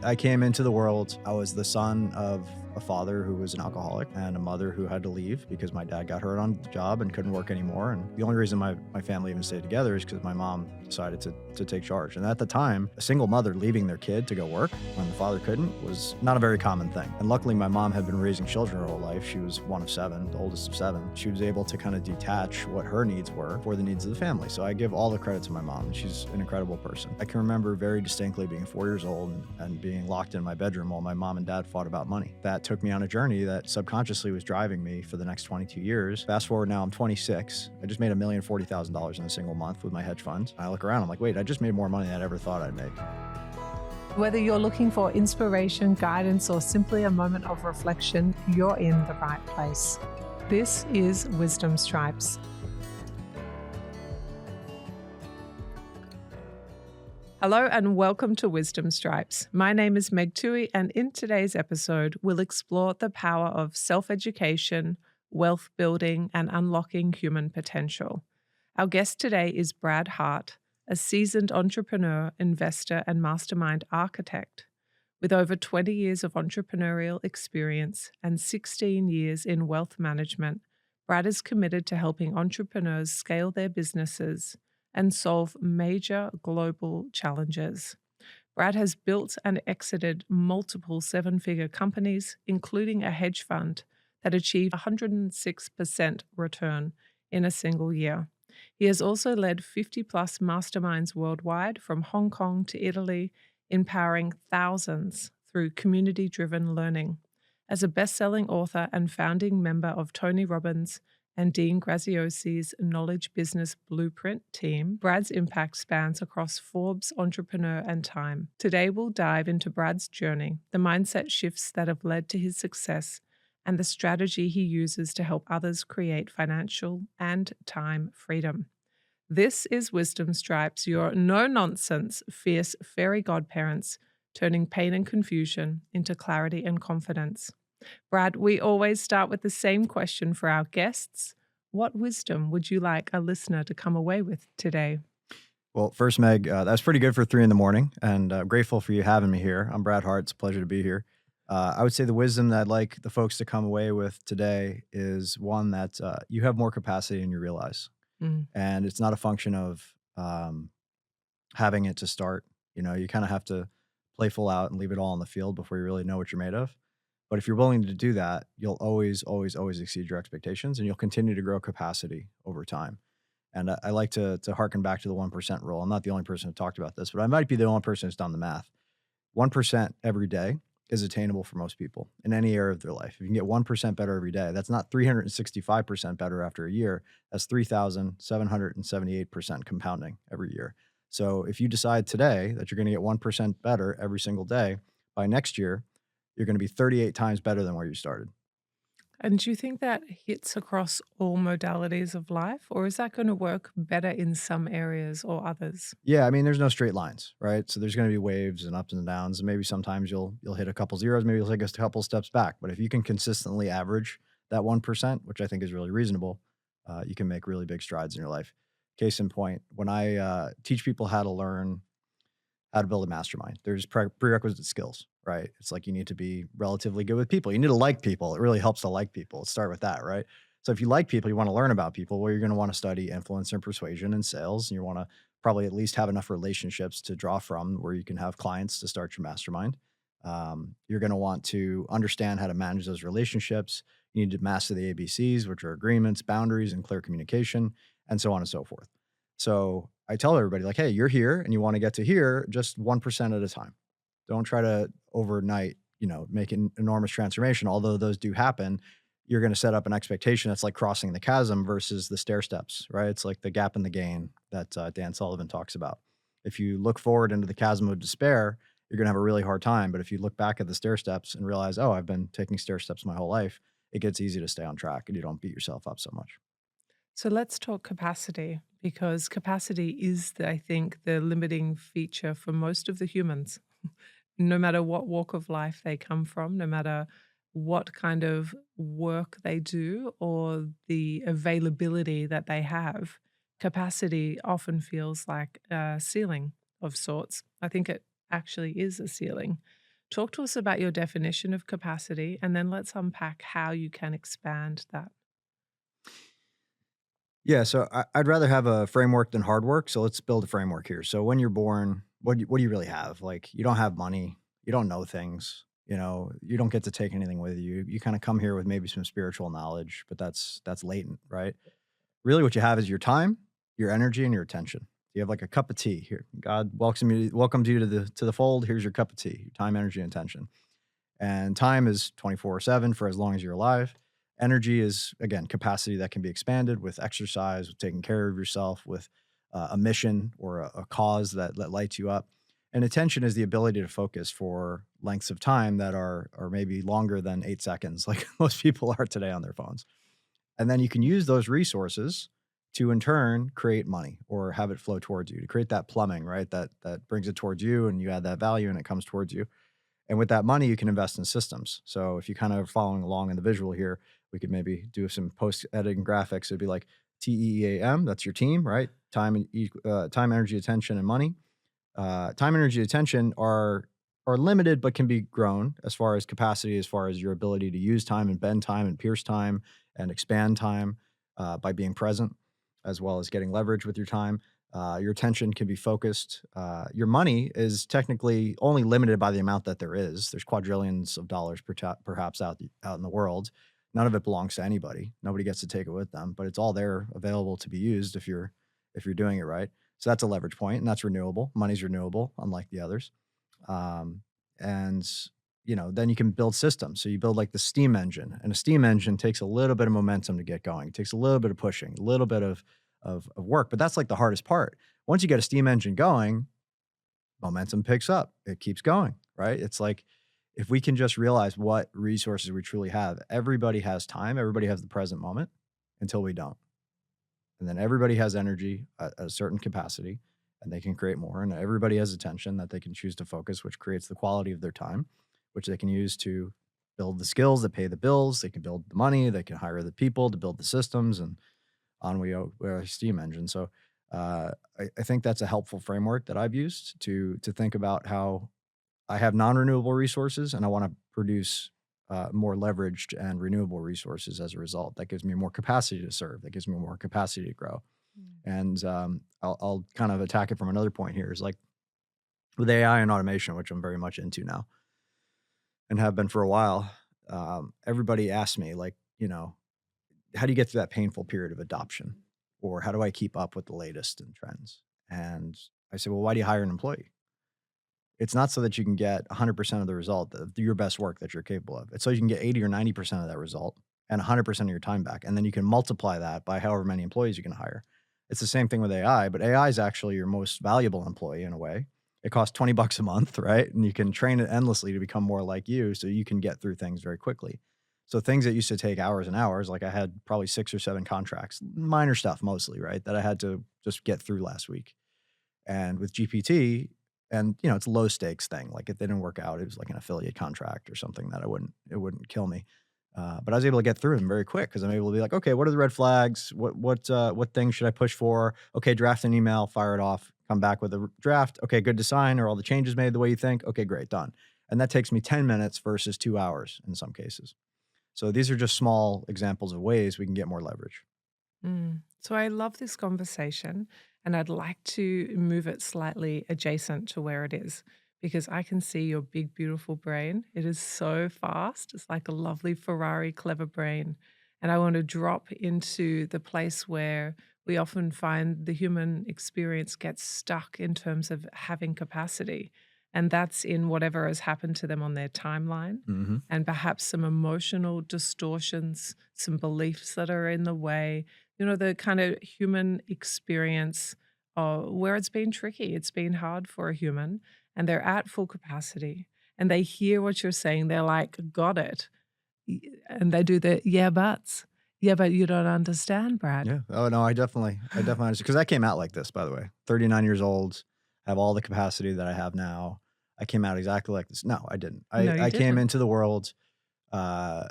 I came into the world, I was the son of a father who was an alcoholic and a mother who had to leave because my dad got hurt on the job and couldn't work anymore. And the only reason my family even stayed together is because my mom decided to take charge. And at the time, a single mother leaving their kid to go work when the father couldn't was not a very common thing. And luckily, my mom had been raising children her whole life. She was one of seven, the oldest of seven. She was able to kind of detach what her needs were for the needs of the family. So I give all the credit to my mom. She's an incredible person. I can remember very distinctly being 4 years old and being locked in my bedroom while my mom and dad fought about money. That took me on a journey that subconsciously was driving me for the next 22 years. Fast forward now, I'm 26. I just made $1,040,000 in a single month with my hedge funds. I look around, I'm like, wait, I just made more money than I ever thought I'd make. Whether you're looking for inspiration, guidance, or simply a moment of reflection, you're in the right place. This is Wisdom Stripes. Hello and welcome to Wisdom Stripes. My name is Meg Tuohey, and in today's episode, we'll explore the power of self-education, wealth building, and unlocking human potential. Our guest today is Brad Hart, a seasoned entrepreneur, investor, and mastermind architect. With over 20 years of entrepreneurial experience and 16 years in wealth management, Brad is committed to helping entrepreneurs scale their businesses and solve major global challenges. Brad has built and exited multiple seven-figure companies, including a hedge fund that achieved 106% return in a single year. He has also led 50-plus masterminds worldwide, from Hong Kong to Italy, empowering thousands through community-driven learning. As a best-selling author and founding member of Tony Robbins and Dean Graziosi's Knowledge Business Blueprint team, Brad's impact spans across Forbes, Entrepreneur, and Time. Today, we'll dive into Brad's journey, the mindset shifts that have led to his success, and the strategy he uses to help others create financial and time freedom. This is Wisdom Stripes, your no-nonsense, fierce fairy godparents, turning pain and confusion into clarity and confidence. Brad, we always start with the same question for our guests. What wisdom would you like a listener to come away with today? Well, first, Meg, that was pretty good for 3 a.m, and grateful for you having me here. I'm Brad Hart. It's a pleasure to be here. I would say the wisdom that I'd like the folks to come away with today is one that you have more capacity than you realize. Mm. And it's not a function of having it to start. You know, you kind of have to play full out and leave it all on the field before you really know what you're made of. But if you're willing to do that, you'll always, always, always exceed your expectations, and you'll continue to grow capacity over time. And I like to harken back to the 1% rule. I'm not the only person who talked about this, but I might be the only person who's done the math. 1% every day is attainable for most people in any area of their life. If you can get 1% better every day, that's not 365% better after a year. That's 3,778% compounding every year. So if you decide today that you're going to get 1% better every single day, by next year, you're going to be 38 times better than where you started. And do you think that hits across all modalities of life, or is that going to work better in some areas or others? Yeah, I mean, there's no straight lines, right? So there's going to be waves and ups and downs, and maybe sometimes you'll hit a couple zeros, maybe you'll take a couple steps back. But if you can consistently average that 1%, which I think is really reasonable, you can make really big strides in your life. Case in point, when I teach people how to learn how to build a mastermind, there's prerequisite skills, right? It's like you need to be relatively good with people. You need to like people. It really helps to like people. Let's start with that, right? So if you like people, you want to learn about people, well, you're going to want to study influence and persuasion and sales. And you want to probably at least have enough relationships to draw from where you can have clients to start your mastermind. You're going to want to understand how to manage those relationships. You need to master the ABCs, which are agreements, boundaries, and clear communication, and so on and so forth. So I tell everybody, like, hey, you're here and you want to get to here just 1% at a time. Don't try to overnight, make an enormous transformation. Although those do happen, you're going to set up an expectation that's like crossing the chasm versus the stair steps, right? It's like the gap in the gain that Dan Sullivan talks about. If you look forward into the chasm of despair, you're going to have a really hard time. But if you look back at the stair steps and realize, oh, I've been taking stair steps my whole life, it gets easy to stay on track and you don't beat yourself up so much. So let's talk capacity, because capacity is, I think, the limiting feature for most of the humans. No matter what walk of life they come from, no matter what kind of work they do or the availability that they have, capacity often feels like a ceiling of sorts. I think it actually is a ceiling. Talk to us about your definition of capacity, and then let's unpack how you can expand that. Yeah, so I'd rather have a framework than hard work. So let's build a framework here. So when you're born, what do you really have? Like you don't have money, you don't know things, you don't get to take anything with you. You kind of come here with maybe some spiritual knowledge, but that's latent, right? Really, what you have is your time, your energy, and your attention. You have like a cup of tea here. God welcomes you to the fold. Here's your cup of tea, your time, energy, and attention. And time is 24/7 for as long as you're alive. Energy is, again, capacity that can be expanded with exercise, with taking care of yourself, with a mission or a cause that lights you up. And attention is the ability to focus for lengths of time that are maybe longer than 8 seconds, like most people are today on their phones. And then you can use those resources to in turn create money or have it flow towards you to create that plumbing, right? That brings it towards you and you add that value and it comes towards you. And with that money, you can invest in systems. So if you kind of are following along in the visual here, we could maybe do some post editing graphics. It'd be like TEAM, that's your team, right? Time, energy, attention, and money. Time, energy, attention are limited, but can be grown as far as capacity, as far as your ability to use time and bend time and pierce time and expand time by being present, as well as getting leverage with your time. Your attention can be focused. Your money is technically only limited by the amount that there is. There's quadrillions of dollars perhaps out in the world. None of it belongs to anybody. Nobody gets to take it with them, but it's all there available to be used if you're doing it right. So that's a leverage point, and that's renewable. Money's renewable, unlike the others. Um, and then you can build systems. So you build like the steam engine, and a steam engine takes a little bit of momentum to get going. It takes a little bit of pushing, a little bit of work, but that's like the hardest part. Once you get a steam engine going, momentum picks up. It keeps going, right? It's like if we can just realize what resources we truly have, everybody has time, everybody has the present moment until we don't. And then everybody has energy at a certain capacity and they can create more. And everybody has attention that they can choose to focus, which creates the quality of their time, which they can use to build the skills that pay the bills. They can build the money, they can hire the people to build the systems, and on we're a steam engine. So I think that's a helpful framework that I've used to think about how I have non-renewable resources and I want to produce more leveraged and renewable resources as a result. That gives me more capacity to serve. That gives me more capacity to grow. Mm. And I'll kind of attack it from another point here. Is like with AI and automation, which I'm very much into now and have been for a while. Everybody asks me like, how do you get through that painful period of adoption? Or how do I keep up with the latest in trends? And I say, well, why do you hire an employee? It's not so that you can get 100% of the result of your best work that you're capable of. It's so you can get 80 or 90% of that result and 100% of your time back. And then you can multiply that by however many employees you can hire. It's the same thing with AI, but AI is actually your most valuable employee in a way. It costs 20 bucks a month, right? And you can train it endlessly to become more like you so you can get through things very quickly. So things that used to take hours and hours, like I had probably 6 or 7 contracts, minor stuff mostly, right? That I had to just get through last week. And with GPT, and it's a low stakes thing. Like if they didn't work out, it was like an affiliate contract or something that it wouldn't kill me. But I was able to get through them very quick because I'm able to be like, okay, what are the red flags? What things should I push for? Okay, draft an email, fire it off, come back with a draft. Okay, good to sign. Are all the changes made the way you think? Okay, great, done. And that takes me 10 minutes versus 2 hours in some cases. So these are just small examples of ways we can get more leverage. So I love this conversation, and I'd like to move it slightly adjacent to where it is because I can see your big, beautiful brain. It is so fast. It's like a lovely Ferrari clever brain. And I want to drop into the place where we often find the human experience gets stuck in terms of having capacity. And that's in whatever has happened to them on their timeline Hmm. and perhaps some emotional distortions, some beliefs that are in the way, the kind of human experience where it's been tricky, it's been hard for a human, and they're at full capacity and they hear what you're saying. They're like, got it. And they do the yeah, buts. Yeah, but you don't understand, Brad. Yeah. Oh no, I definitely understand because I came out like this, by the way. 39 years old, have all the capacity that I have now. I came out exactly like this. No, I didn't. No, you I came didn't. into the world. Uh,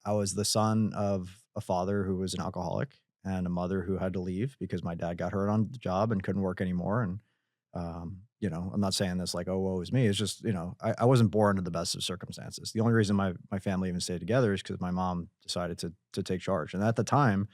I was the son of a father who was an alcoholic and a mother who had to leave because my dad got hurt on the job and couldn't work anymore. And I'm not saying this like, oh, woe is me. It's just, I wasn't born into the best of circumstances. The only reason my family even stayed together is because my mom decided to take charge. And at the time,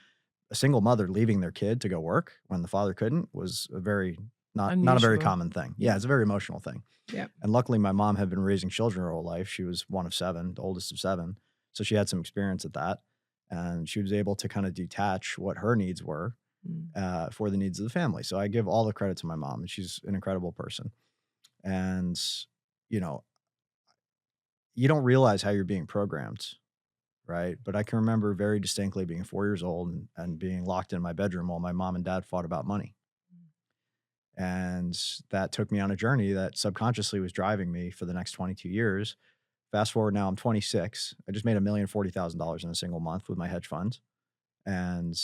a single mother leaving their kid to go work when the father couldn't was a very not a very Unusual. common thing. Yeah, Yeah. it's a very emotional thing. Yeah. And luckily, my mom had been raising children her whole life. She was one of seven, the oldest of seven, so she had some experience at that, and she was able to kind of detach what her needs were Mm. for the needs of the family. So I give all the credit to my mom, and she's an incredible person. And you know, you don't realize how you're being programmed, right? But I can remember very distinctly being 4 years old and being locked in my bedroom while my mom and dad fought about money. And that took me on a journey that subconsciously was driving me for the next 22 years. Fast forward now, I'm 26. I just made $1,040,000 in a single month with my hedge funds. And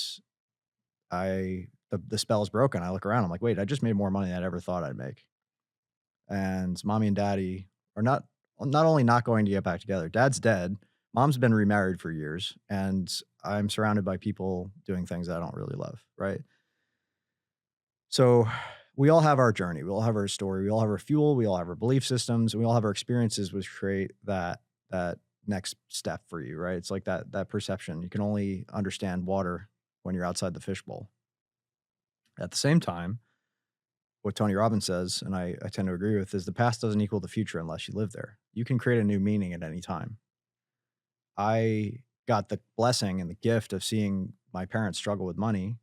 the spell is broken. I look around, I'm like, wait, I just made more money than I ever thought I'd make. And mommy and daddy are not only not going to get back together, dad's dead. Mom's been remarried for years, and I'm surrounded by people doing things I don't really love, right? So we all have our journey. We all have our story. We all have our fuel. We all have our belief systems. And we all have our experiences which create that next step for you, right? It's like that perception. You can only understand water when you're outside the fishbowl. At the same time, what Tony Robbins says, and I tend to agree with, is the past doesn't equal the future unless you live there. You can create a new meaning at any time. I got the blessing and the gift of seeing my parents struggle with money,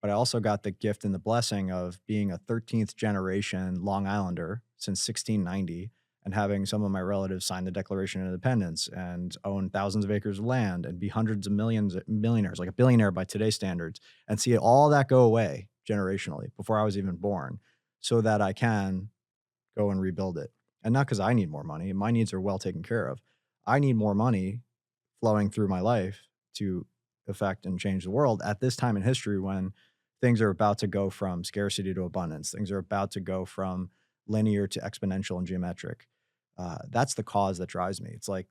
but I also got the gift and the blessing of being a 13th generation Long Islander since 1690 and having some of my relatives sign the Declaration of Independence and own thousands of acres of land and be hundreds of millions millionaires, like a billionaire by today's standards, and see all that go away generationally before I was even born so that I can go and rebuild it. And not because I need more money. My needs are well taken care of. I need more money flowing through my life to affect and change the world at this time in history when things are about to go from scarcity to abundance. Things are about to go from linear to exponential and geometric. That's the cause that drives me. It's like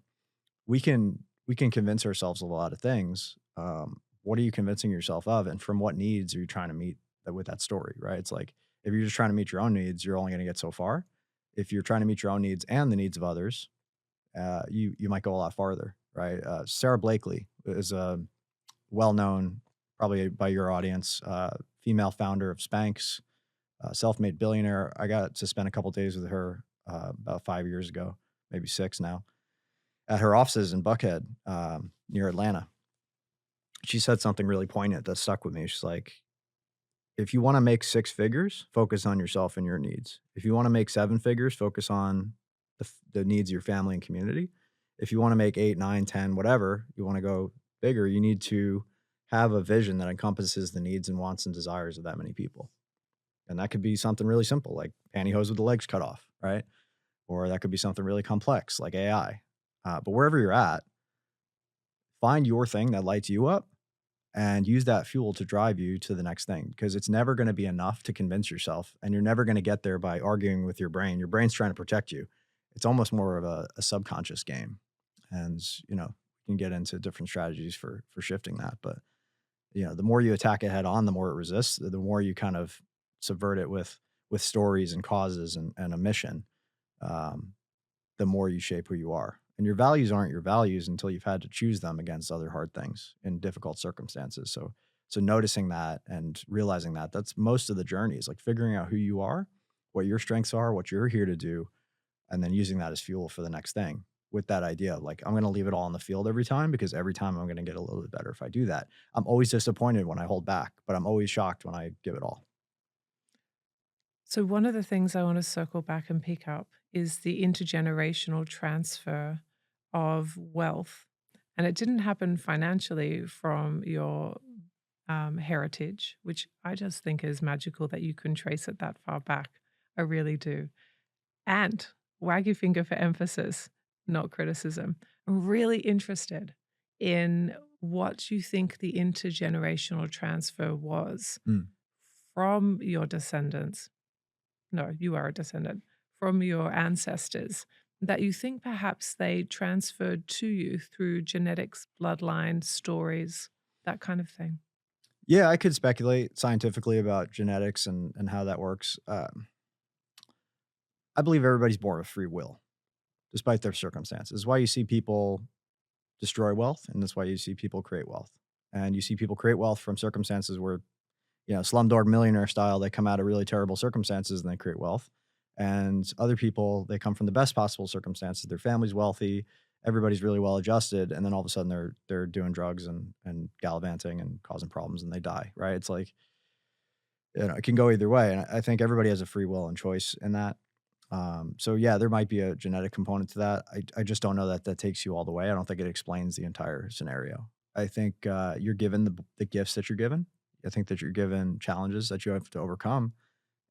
we can convince ourselves of a lot of things. What are you convincing yourself of, and from what needs are you trying to meet with that story? Right? It's like if you're just trying to meet your own needs, you're only going to get so far. If you're trying to meet your own needs and the needs of others, you might go a lot farther. Right? Sarah Blakely is a well-known, probably by your audience, female founder of Spanx, self-made billionaire. I got to spend a couple days with her about 5 years ago, maybe six now, at her offices in Buckhead, near Atlanta. She said something really poignant that stuck with me. She's like, if you want to make six figures, focus on yourself and your needs. If you want to make seven figures, focus on the needs of your family and community. If you want to make eight, nine, 10, whatever, you want to go bigger, you need to have a vision that encompasses the needs and wants and desires of that many people. And that could be something really simple, like pantyhose with the legs cut off, right? Or that could be something really complex, like AI. But wherever you're at, find your thing that lights you up and use that fuel to drive you to the next thing because it's never going to be enough to convince yourself. And you're never going to get there by arguing with your brain. Your brain's trying to protect you. It's almost more of a subconscious game. And, you can get into different strategies for shifting that. But, the more you attack it head on, the more it resists, the more you kind of subvert it with stories and causes and a mission. Um, the more you shape who you are. And your values aren't your values until you've had to choose them against other hard things in difficult circumstances. So noticing that and realizing that that's most of the journey is like figuring out who you are, what your strengths are, what you're here to do, and then using that as fuel for the next thing with that idea of like, I'm going to leave it all on the field every time because every time I'm going to get a little bit better if I do that. I'm always disappointed when I hold back, but I'm always shocked when I give it all. So, one of the things I want to circle back and pick up is the intergenerational transfer of wealth. And it didn't happen financially from your heritage, which I just think is magical that you can trace it that far back. I really do. And wag your finger for emphasis, not criticism. I'm really interested in what you think the intergenerational transfer was Mm. from your descendants. No, you are a descendant from your ancestors that you think perhaps they transferred to you through genetics, bloodline, stories, that kind of thing. Yeah, I could speculate scientifically about genetics and how that works. I believe everybody's born with free will, despite their circumstances. It's why you see people destroy wealth, and that's why you see people create wealth. And you see people create wealth from circumstances where, Slumdog Millionaire style, they come out of really terrible circumstances and they create wealth. And other people, they come from the best possible circumstances. Their family's wealthy, everybody's really well adjusted, and then all of a sudden they're doing drugs and gallivanting and causing problems and they die. Right? It's like, it can go either way. And I think everybody has a free will and choice in that. So yeah, there might be a genetic component to that. I just don't know that that takes you all the way. I don't think it explains the entire scenario. I think you're given the gifts that you're given. I think that you're given challenges that you have to overcome.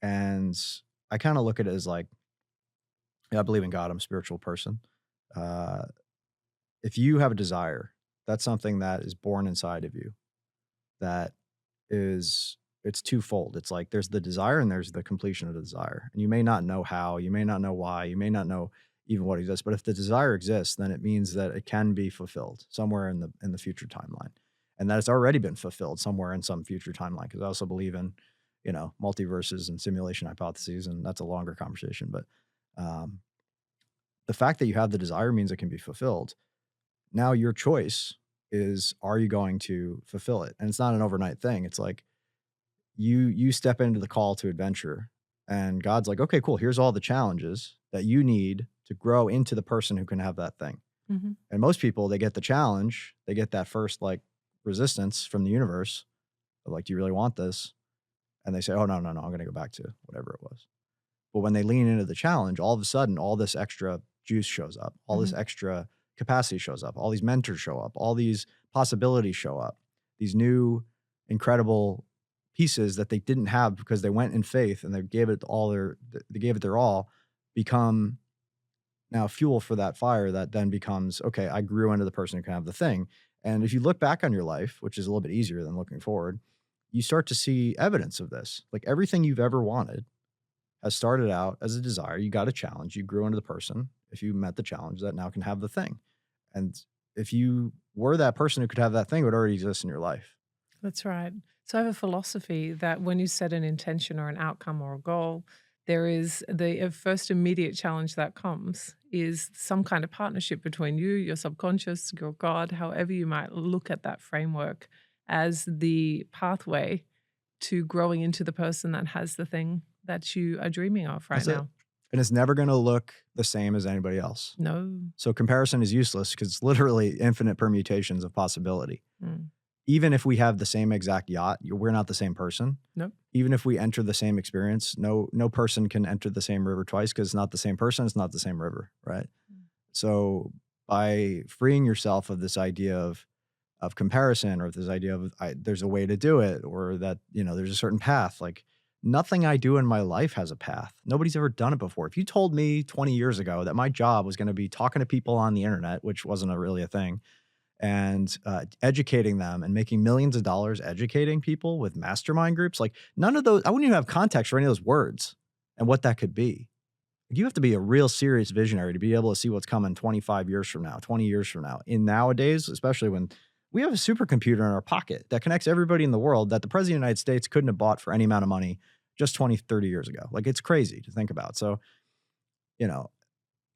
And I kind of look at it as like, I believe in God. I'm a spiritual person. Uh, if you have a desire, that's something that is born inside of you. That is it's twofold. It's like there's the desire and there's the completion of the desire. And you may not know how, you may not know why, you may not know even what exists, but if the desire exists, then it means that it can be fulfilled somewhere in the future timeline. And that it's already been fulfilled somewhere in some future timeline. Because I also believe in, multiverses and simulation hypotheses, and that's a longer conversation. But um, the fact that you have the desire means it can be fulfilled. Now your choice is, are you going to fulfill it? And it's not an overnight thing. It's like you step into the call to adventure and God's like, okay, cool. Here's all the challenges that you need to grow into the person who can have that thing. Mhm. And most people, they get the challenge, they get that first like resistance from the universe of like, do you really want this? And they say, oh, no, no, no, I'm going to go back to whatever it was. But when they lean into the challenge, all of a sudden, all this extra juice shows up, all this Mhm. extra capacity shows up, all these mentors show up, all these possibilities show up, these new incredible pieces that they didn't have because they went in faith and they gave it their all, become now fuel for that fire that then becomes, okay, I grew into the person who can have the thing. And if you look back on your life, which is a little bit easier than looking forward, you start to see evidence of this. Like everything you've ever wanted has started out as a desire. You got a challenge. You grew into the person, if you met the challenge, that now can have the thing. And if you were that person who could have that thing, it would already exist in your life. That's right. So I have a philosophy that when you set an intention or an outcome or a goal, there is the first immediate challenge that comes is some kind of partnership between you, your subconscious, your God, however you might look at that framework as the pathway to growing into the person that has the thing that you are dreaming of right That's it. now. And it's never going to look the same as anybody else. No. So comparison is useless because it's literally infinite permutations of possibility. Mm. Even if we have the same exact yacht, we're not the same person. Nope. Even if we enter the same experience, no person can enter the same river twice because it's not the same person, it's not the same river, right? So by freeing yourself of this idea of comparison, or this idea of there's a way to do it, or that there's a certain path, like nothing I do in my life has a path. Nobody's ever done it before. If you told me 20 years ago that my job was going to be talking to people on the internet, which wasn't really a thing, and educating them and making millions of dollars educating people with mastermind groups, like none of those, I wouldn't even have context for any of those words and what that could be. You have to be a real serious visionary to be able to see what's coming 25 years from now, 20 years from now. In nowadays, especially when we have a supercomputer in our pocket that connects everybody in the world that the president of the United States couldn't have bought for any amount of money just 20, 30 years ago. Like it's crazy to think about. So,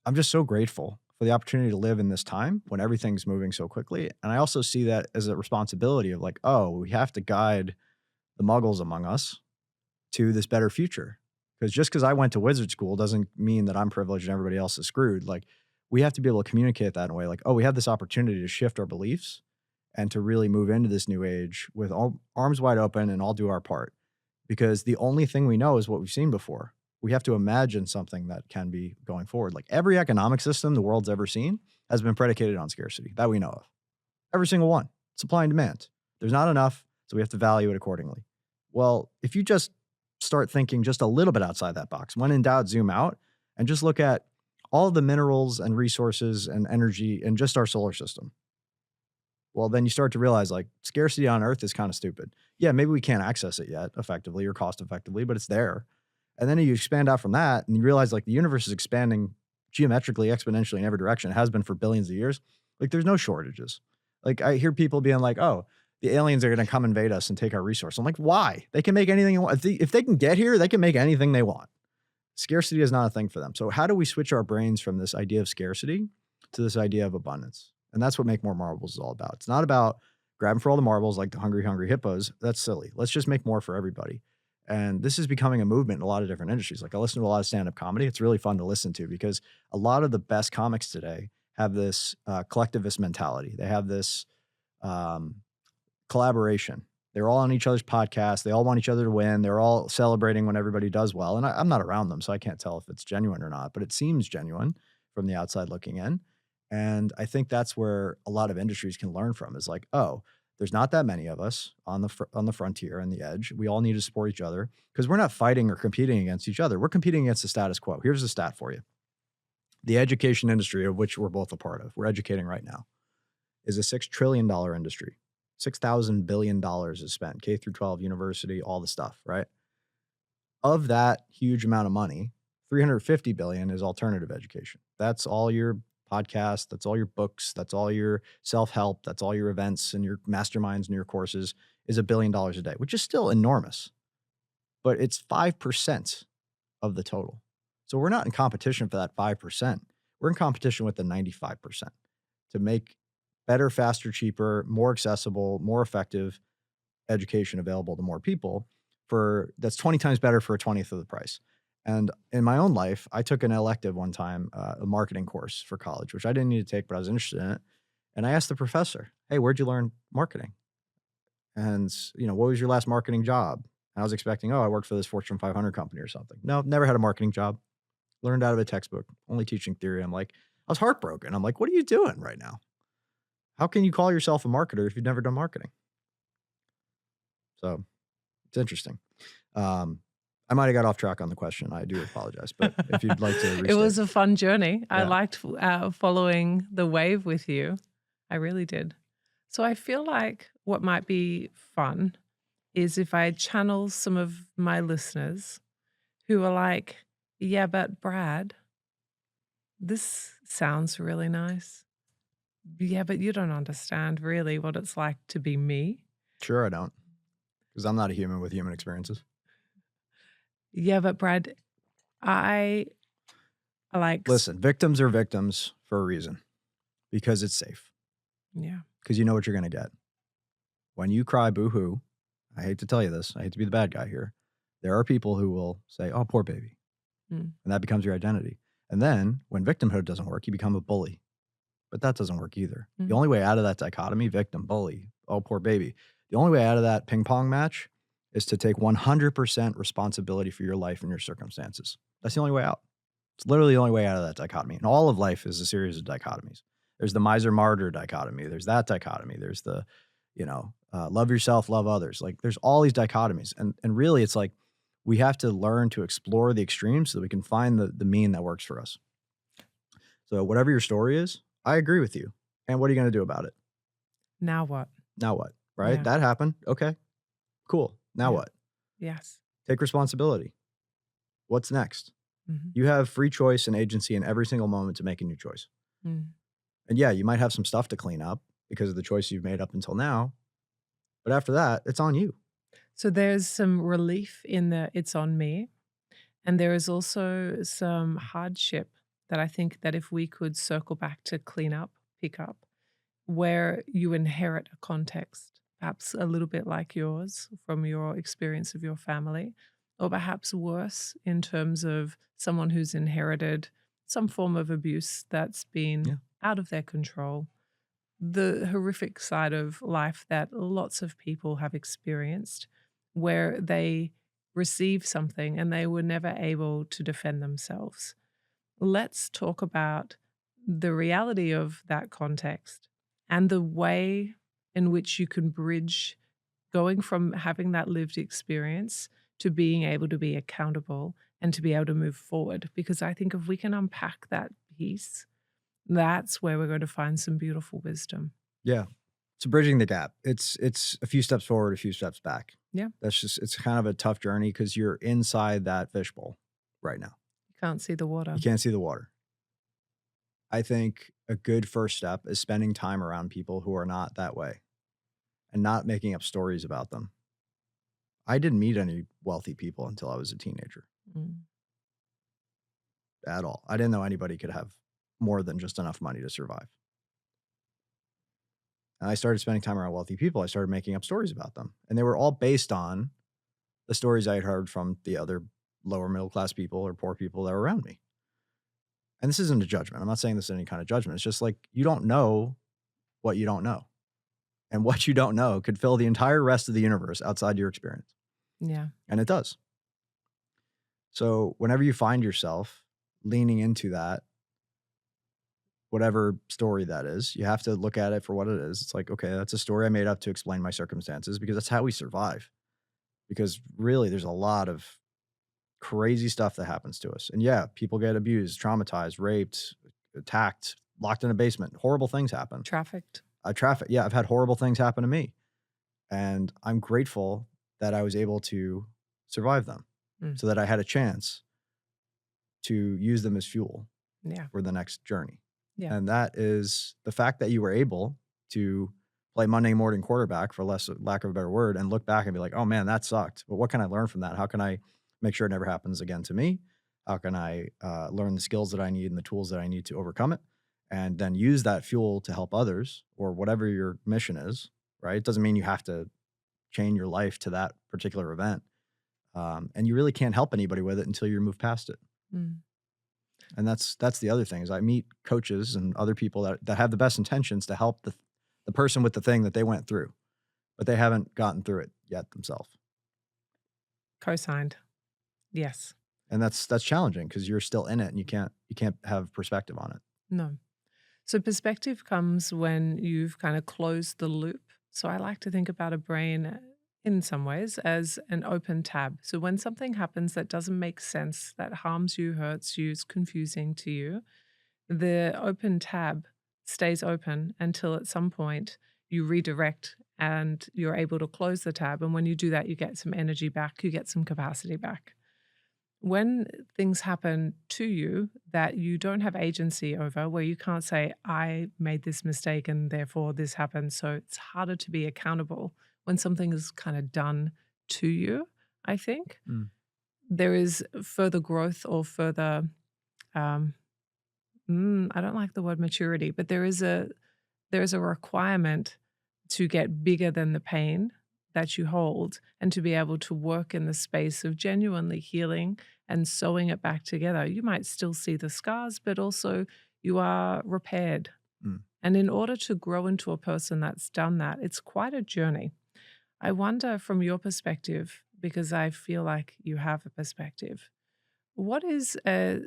I'm just so grateful for the opportunity to live in this time when everything's moving so quickly. And I also see that as a responsibility of like, oh, we have to guide the muggles among us to this better future. Because just because I went to wizard school doesn't mean that I'm privileged and everybody else is screwed. Like we have to be able to communicate that in a way like, oh, we have this opportunity to shift our beliefs and to really move into this new age with all arms wide open and all do our part. Because the only thing we know is what we've seen before. We have to imagine something that can be going forward. Like every economic system the world's ever seen has been predicated on scarcity that we know of. Every single one. Supply and demand. There's not enough, so we have to value it accordingly. Well, if you just start thinking just a little bit outside that box, when in doubt, zoom out and just look at all of the minerals and resources and energy in just our solar system. Well, then you start to realize like scarcity on Earth is kind of stupid. Yeah, maybe we can't access it yet effectively or cost effectively, but it's there. And then you expand out from that and you realize like the universe is expanding geometrically, exponentially in every direction. It has been for billions of years. Like there's no shortages. Like I hear people being like, oh, the aliens are going to come invade us and take our resource. I'm like, why? They can make anything they want. If they can get here, they can make anything they want. Scarcity is not a thing for them. So how do we switch our brains from this idea of scarcity to this idea of abundance? And that's what Make More Marbles is all about. It's not about grabbing for all the marbles like the hungry, hungry hippos. That's silly. Let's just make more for everybody. And this is becoming a movement in a lot of different industries. Like I listen to a lot of stand-up comedy. It's really fun to listen to because a lot of the best comics today have this collectivist mentality. They have this um, collaboration. They're all on each other's podcasts. They all want each other to win. They're all celebrating when everybody does well. And I'm not around them, so I can't tell if it's genuine or not, but it seems genuine from the outside looking in. And I think that's where a lot of industries can learn from is like, oh, there's not that many of us on the frontier and the edge. We all need to support each other because we're not fighting or competing against each other. We're competing against the status quo. Here's the stat for you. The education industry, of which we're both a part of, we're educating right now, is a $6 trillion industry. $6,000 billion is spent, K through 12, university, all the stuff, right? Of that huge amount of money, 350 billion is alternative education. That's all your podcasts, that's all your books, that's all your self-help, that's all your events and your masterminds and your courses is $1 billion a day, which is still enormous, but it's 5% of the total. So we're not in competition for that 5%. We're in competition with the 95% to make better, faster, cheaper, more accessible, more effective education available to more people that's 20 times better for a 20th of the price. And in my own life, I took an elective one time, a marketing course for college, which I didn't need to take, but I was interested in it. And I asked the professor, hey, where'd you learn marketing? And, what was your last marketing job? And I was expecting, I worked for this Fortune 500 company or something. No, never had a marketing job. Learned out of a textbook, only teaching theory. I'm like, I was heartbroken. I'm like, what are you doing right now? How can you call yourself a marketer if you've never done marketing? So it's interesting. I might have got off track on the question. I do apologize, but if you'd like to restate. It was a fun journey. I Yeah. liked following the wave with you. I really did. So I feel like what might be fun is if I channel some of my listeners who are like, yeah, but Brad, this sounds really nice. Yeah, but you don't understand really what it's like to be me. Sure, I don't, because I'm not a human with human experiences. Yeah, but Brad, I like. Listen, victims are victims for a reason, because it's safe, Yeah. because you know what you're going to get. When you cry boo-hoo, I hate to tell you this, I hate to be the bad guy here, there are people who will say, oh, poor baby. And that becomes your identity. And then when victimhood doesn't work, you become a bully. But that doesn't work either. The only way out of that dichotomy, victim, bully, oh, poor baby, the only way out of that ping pong match is to take 100% responsibility for your life and your circumstances. That's the only way out. It's literally the only way out of that dichotomy. And all of life is a series of dichotomies. There's the miser-martyr dichotomy. There's that dichotomy. There's the, love yourself, love others. Like there's all these dichotomies. And really it's like we have to learn to explore the extremes so that we can find the mean that works for us. So whatever your story is, I agree with you. And what are you going to do about it? Now what? Now what? Right? Yeah. That happened. Okay. Cool. Now Yeah. what? Yes. Take responsibility. What's next? Mm-hmm. You have free choice and agency in every single moment to make a new choice. Mm. And yeah, you might have some stuff to clean up because of the choice you've made up until now. But after that, it's on you. So there's some relief in the it's on me. And there is also some hardship that I think that if we could circle back to clean up, pick up, where you inherit a context, perhaps a little bit like yours from your experience of your family, or perhaps worse in terms of someone who's inherited some form of abuse that's been out of their control. The horrific side of life that lots of people have experienced, where they receive something and they were never able to defend themselves. Let's talk about the reality of that context and the way in which you can bridge going from having that lived experience to being able to be accountable and to be able to move forward. Because I think if we can unpack that piece, that's where we're going to find some beautiful wisdom. Yeah. So bridging the gap, it's a few steps forward, a few steps back. Yeah. It's kind of a tough journey because you're inside that fishbowl right now. You can't see the water. You can't see the water. I think a good first step is spending time around people who are not that way and not making up stories about them. I didn't meet any wealthy people until I was a teenager. Mm. at all. I didn't know anybody could have more than just enough money to survive. And I started spending time around wealthy people. I started making up stories about them. And they were all based on the stories I had heard from the other lower middle class people or poor people that were around me. And this isn't a judgment. I'm not saying this is any kind of judgment. It's just like you don't know what you don't know. And what you don't know could fill the entire rest of the universe outside your experience. Yeah. And it does. So whenever you find yourself leaning into that, whatever story that is, you have to look at it for what it is. It's like, okay, that's a story I made up to explain my circumstances because that's how we survive. Because really, there's a lot of crazy stuff that happens to us. And yeah, people get abused, traumatized, raped, attacked, locked in a basement. Horrible things happen. Trafficked. Yeah, I've had horrible things happen to me. And I'm grateful that I was able to survive them so that I had a chance to use them as fuel for the next journey. Yeah. And that is the fact that you were able to play Monday morning quarterback, for lack of a better word, and look back and be like, oh man, that sucked. But what can I learn from that? How can I make sure it never happens again to me? How can I learn the skills that I need and the tools that I need to overcome it? And then use that fuel to help others or whatever your mission is, right? It doesn't mean you have to chain your life to that particular event. And you really can't help anybody with it until you move past it. Mm. And that's the other thing is I meet coaches and other people that have the best intentions to help the person with the thing that they went through, but they haven't gotten through it yet themselves. Co-signed. Yes. And that's challenging because you're still in it and you can't have perspective on it. No. So perspective comes when you've kind of closed the loop. So I like to think about a brain in some ways as an open tab. So when something happens that doesn't make sense, that harms you, hurts you, is confusing to you, the open tab stays open until at some point you redirect and you're able to close the tab. And when you do that, you get some energy back, you get some capacity back. When things happen to you that you don't have agency over, where you can't say, I made this mistake and therefore this happened. So it's harder to be accountable when something is kind of done to you, I think. There is further growth or further, I don't like the word maturity, but there is a requirement to get bigger than the pain that you hold and to be able to work in the space of genuinely healing and sewing it back together. You might still see the scars, but also you are repaired. And in order to grow into a person that's done that, it's quite a journey. I wonder from your perspective, because I feel like you have a perspective, what is a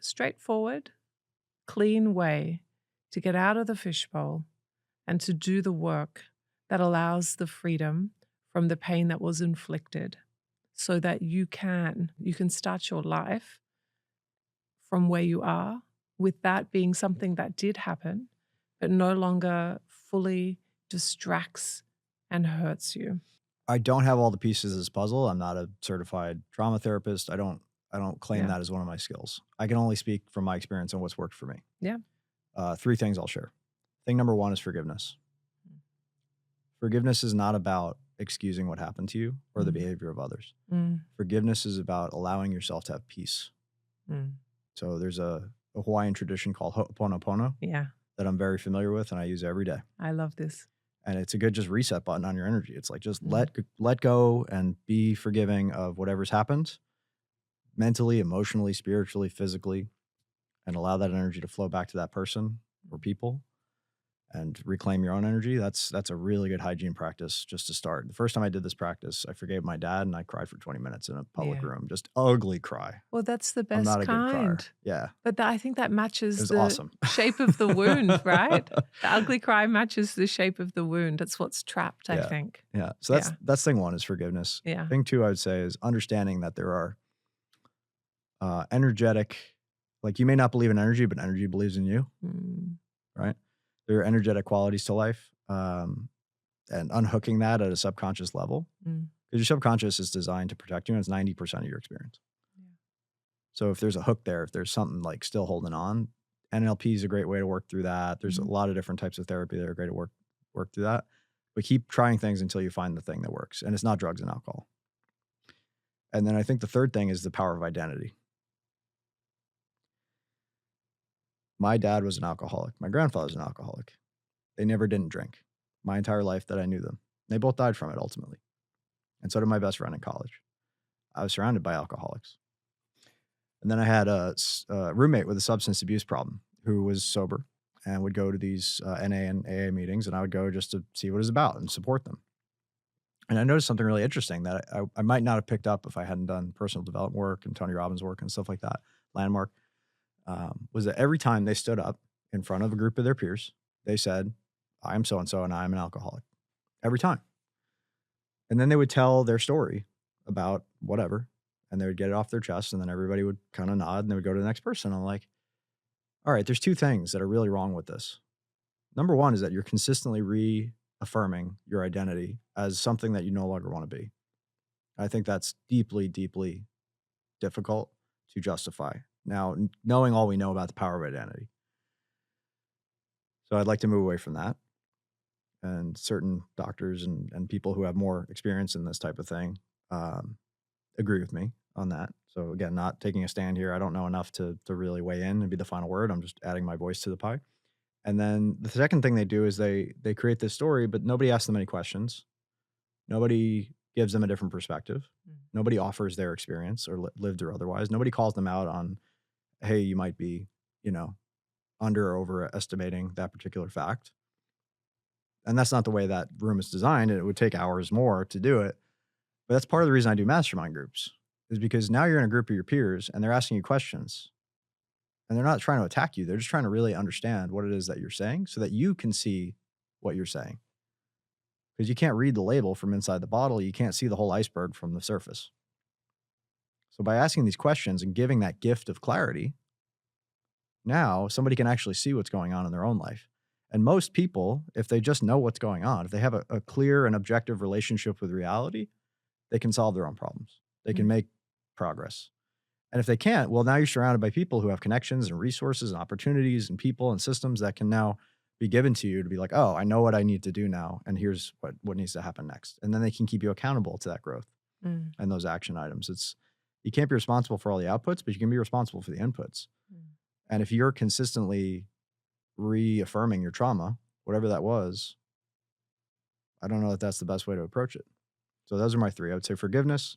straightforward, clean way to get out of the fishbowl and to do the work that allows the freedom from the pain that was inflicted so that you can start your life from where you are with that being something that did happen, but no longer fully distracts and hurts you? I don't have all the pieces of this puzzle. I'm not a certified trauma therapist. I don't claim that as one of my skills. I can only speak from my experience and what's worked for me. Yeah. 3 things I'll share. Thing number 1 is forgiveness. Forgiveness is not about excusing what happened to you or the behavior of others. Forgiveness is about allowing yourself to have peace. So there's a Hawaiian tradition called Ho'oponopono that I'm very familiar with and I use every day. I love this. And it's a good just reset button on your energy. It's like just let go and be forgiving of whatever's happened mentally, emotionally, spiritually, physically, and allow that energy to flow back to that person or people and reclaim your own energy. That's a really good hygiene practice just to start. The first time I did this practice, I forgave my dad and I cried for 20 minutes in a public room. Just ugly cry. Well, that's the I'm best not a good crier. kind. Yeah. But I think that matches It was the awesome. shape of the wound, right? The ugly cry matches the shape of the wound. That's what's trapped, I think. Yeah. So that's thing 1 is forgiveness. Yeah. Thing 2, I would say, is understanding that there are energetic, like you may not believe in energy, but energy believes in you, right? There are energetic qualities to life, and unhooking that at a subconscious level, because your subconscious is designed to protect you, and it's 90% of your experience. So if there's a hook there, if there's something like still holding on, NLP is a great way to work through that. There's a lot of different types of therapy that are great to work through that. But keep trying things until you find the thing that works, and it's not drugs and alcohol. And then I think the third thing is the power of identity. My dad was an alcoholic. My grandfather was an alcoholic. They never didn't drink my entire life that I knew them. They both died from it ultimately. And so did my best friend in college. I was surrounded by alcoholics. And then I had a roommate with a substance abuse problem who was sober and would go to these NA and AA meetings, and I would go just to see what it was about and support them. And I noticed something really interesting that I might not have picked up if I hadn't done personal development work and Tony Robbins work and stuff like that. Landmark was that every time they stood up in front of a group of their peers, they said, "I am so and so, and I am an alcoholic." Every time. And then they would tell their story about whatever, and they would get it off their chest, and then everybody would kind of nod, and they would go to the next person. I'm like, all right, there's two things that are really wrong with this. Number one is that you're consistently reaffirming your identity as something that you no longer want to be. I think that's deeply, deeply difficult to justify. Now, knowing all we know about the power of identity. So I'd like to move away from that. And certain doctors and people who have more experience in this type of thing agree with me on that. So again, not taking a stand here. I don't know enough to really weigh in and be the final word. I'm just adding my voice to the pie. And then the second thing they do is they create this story, but nobody asks them any questions. Nobody gives them a different perspective. Nobody offers their experience or lived or otherwise. Nobody calls them out on, hey, you might be, under or overestimating that particular fact. And that's not the way that room is designed. It would take hours more to do it. But that's part of the reason I do mastermind groups, is because now you're in a group of your peers and they're asking you questions. And they're not trying to attack you. They're just trying to really understand what it is that you're saying so that you can see what you're saying. Because you can't read the label from inside the bottle. You can't see the whole iceberg from the surface. So by asking these questions and giving that gift of clarity, now somebody can actually see what's going on in their own life. And most people, if they just know what's going on, if they have a clear and objective relationship with reality, they can solve their own problems. They can make progress. And if they can't, well, now you're surrounded by people who have connections and resources and opportunities and people and systems that can now be given to you to be like, oh, I know what I need to do now, and here's what needs to happen next. And then they can keep you accountable to that growth and those action items. You can't be responsible for all the outputs, but you can be responsible for the inputs. And if you're consistently reaffirming your trauma, whatever that was, I don't know that that's the best way to approach it. So those are my three. I would say forgiveness,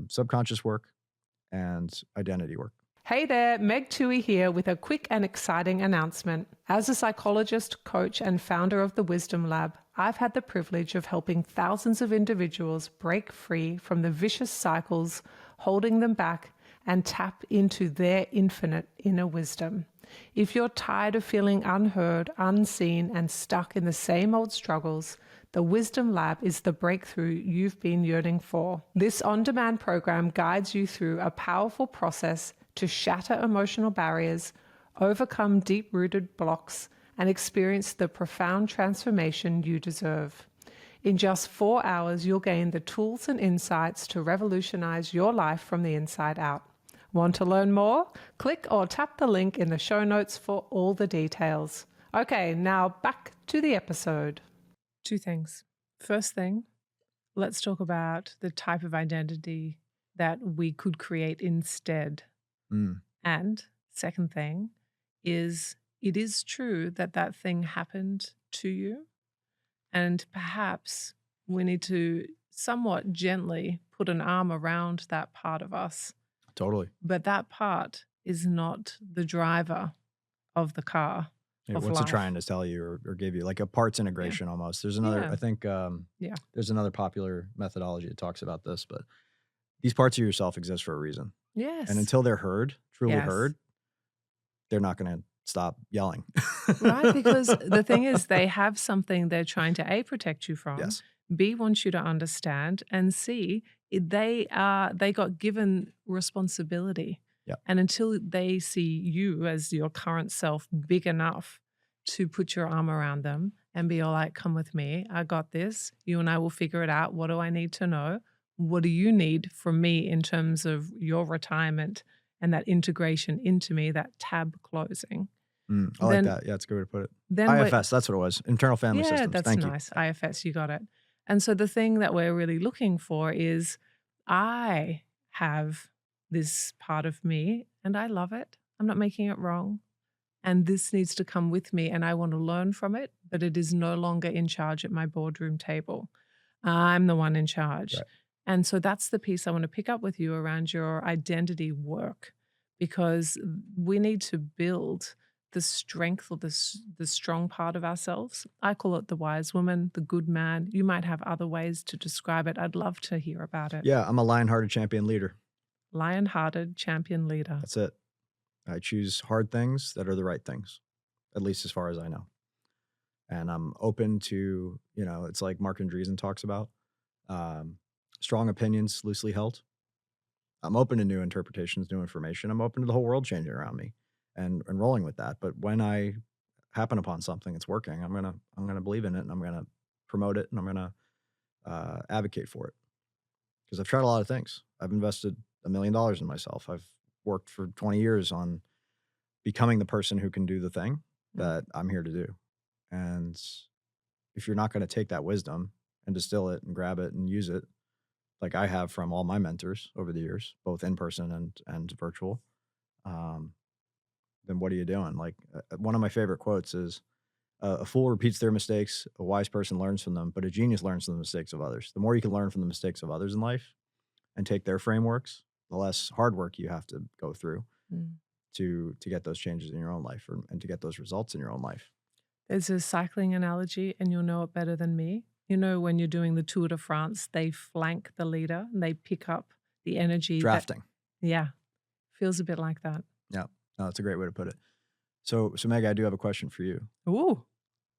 subconscious work, and identity work. Hey there, Meg Tuohey here with a quick and exciting announcement. As a psychologist, coach, and founder of the Wisdom Lab, I've had the privilege of helping thousands of individuals break free from the vicious cycles holding them back and tap into their infinite inner wisdom. If you're tired of feeling unheard, unseen, and stuck in the same old struggles, the Wisdom Lab is the breakthrough you've been yearning for. This on-demand program guides you through a powerful process to shatter emotional barriers, overcome deep-rooted blocks, and experience the profound transformation you deserve. In just 4 hours, you'll gain the tools and insights to revolutionize your life from the inside out. Want to learn more? Click or tap the link in the show notes for all the details. Okay, now back to the episode. Two things. First thing, let's talk about the type of identity that we could create instead. And second thing is, it is true that that thing happened to you. And perhaps we need to somewhat gently put an arm around that part of us. Totally. But that part is not the driver of the car. What's life. it trying to tell you or give you? Like a parts integration almost. There's another, I think, there's another popular methodology that talks about this, but these parts of yourself exist for a reason. Yes. And until they're heard, truly heard, they're not going to stop yelling. Right? Because the thing is, they have something they're trying to A, protect you from, B, want you to understand, and C, they got given responsibility. And until they see you as your current self big enough to put your arm around them and be all like, come with me, I got this, you and I will figure it out. What do I need to know? What do you need from me in terms of your retirement and that integration into me, that tab closing? I like that. Yeah, it's a good way to put it. IFS, that's what it was. Internal Family Systems. That's nice. IFS, you got it. And so the thing that we're really looking for is, I have this part of me and I love it. I'm not making it wrong. and this needs to come with me and I want to learn from it, but it is no longer in charge at my boardroom table. I'm the one in charge. Right. And so that's the piece I want to pick up with you around your identity work, because we need to build the strength or the strong part of ourselves. I call it the wise woman, the good man. You might have other ways to describe it. I'd love to hear about it. Yeah, I'm a lion-hearted champion leader. Lion-hearted champion leader. That's it. I choose hard things that are the right things, at least as far as I know. And I'm open to, it's like Mark Andreessen talks about, um, strong opinions loosely held. I'm open to new interpretations, new information. I'm open to the whole world changing around me and rolling with that. But when I happen upon something that's working, I'm gonna believe in it, and I'm gonna promote it, and I'm gonna advocate for it. Because I've tried a lot of things. I've invested $1 million in myself. I've worked for 20 years on becoming the person who can do the thing that I'm here to do. And if you're not going to take that wisdom and distill it and grab it and use it, like I have from all my mentors over the years, both in person and virtual, um, then what are you doing? Like one of my favorite quotes is, "A fool repeats their mistakes, a wise person learns from them, but a genius learns from the mistakes of others." The more you can learn from the mistakes of others in life and take their frameworks, the less hard work you have to go through Mm. to get those changes in your own life and to get those results in your own life. There's a cycling analogy, and you'll know it better than me. You know, when you're doing the Tour de France, they flank the leader and they pick up the energy. Drafting. Yeah, feels a bit like that. Yeah. No, that's a great way to put it. So Meg, I do have a question for you. Ooh,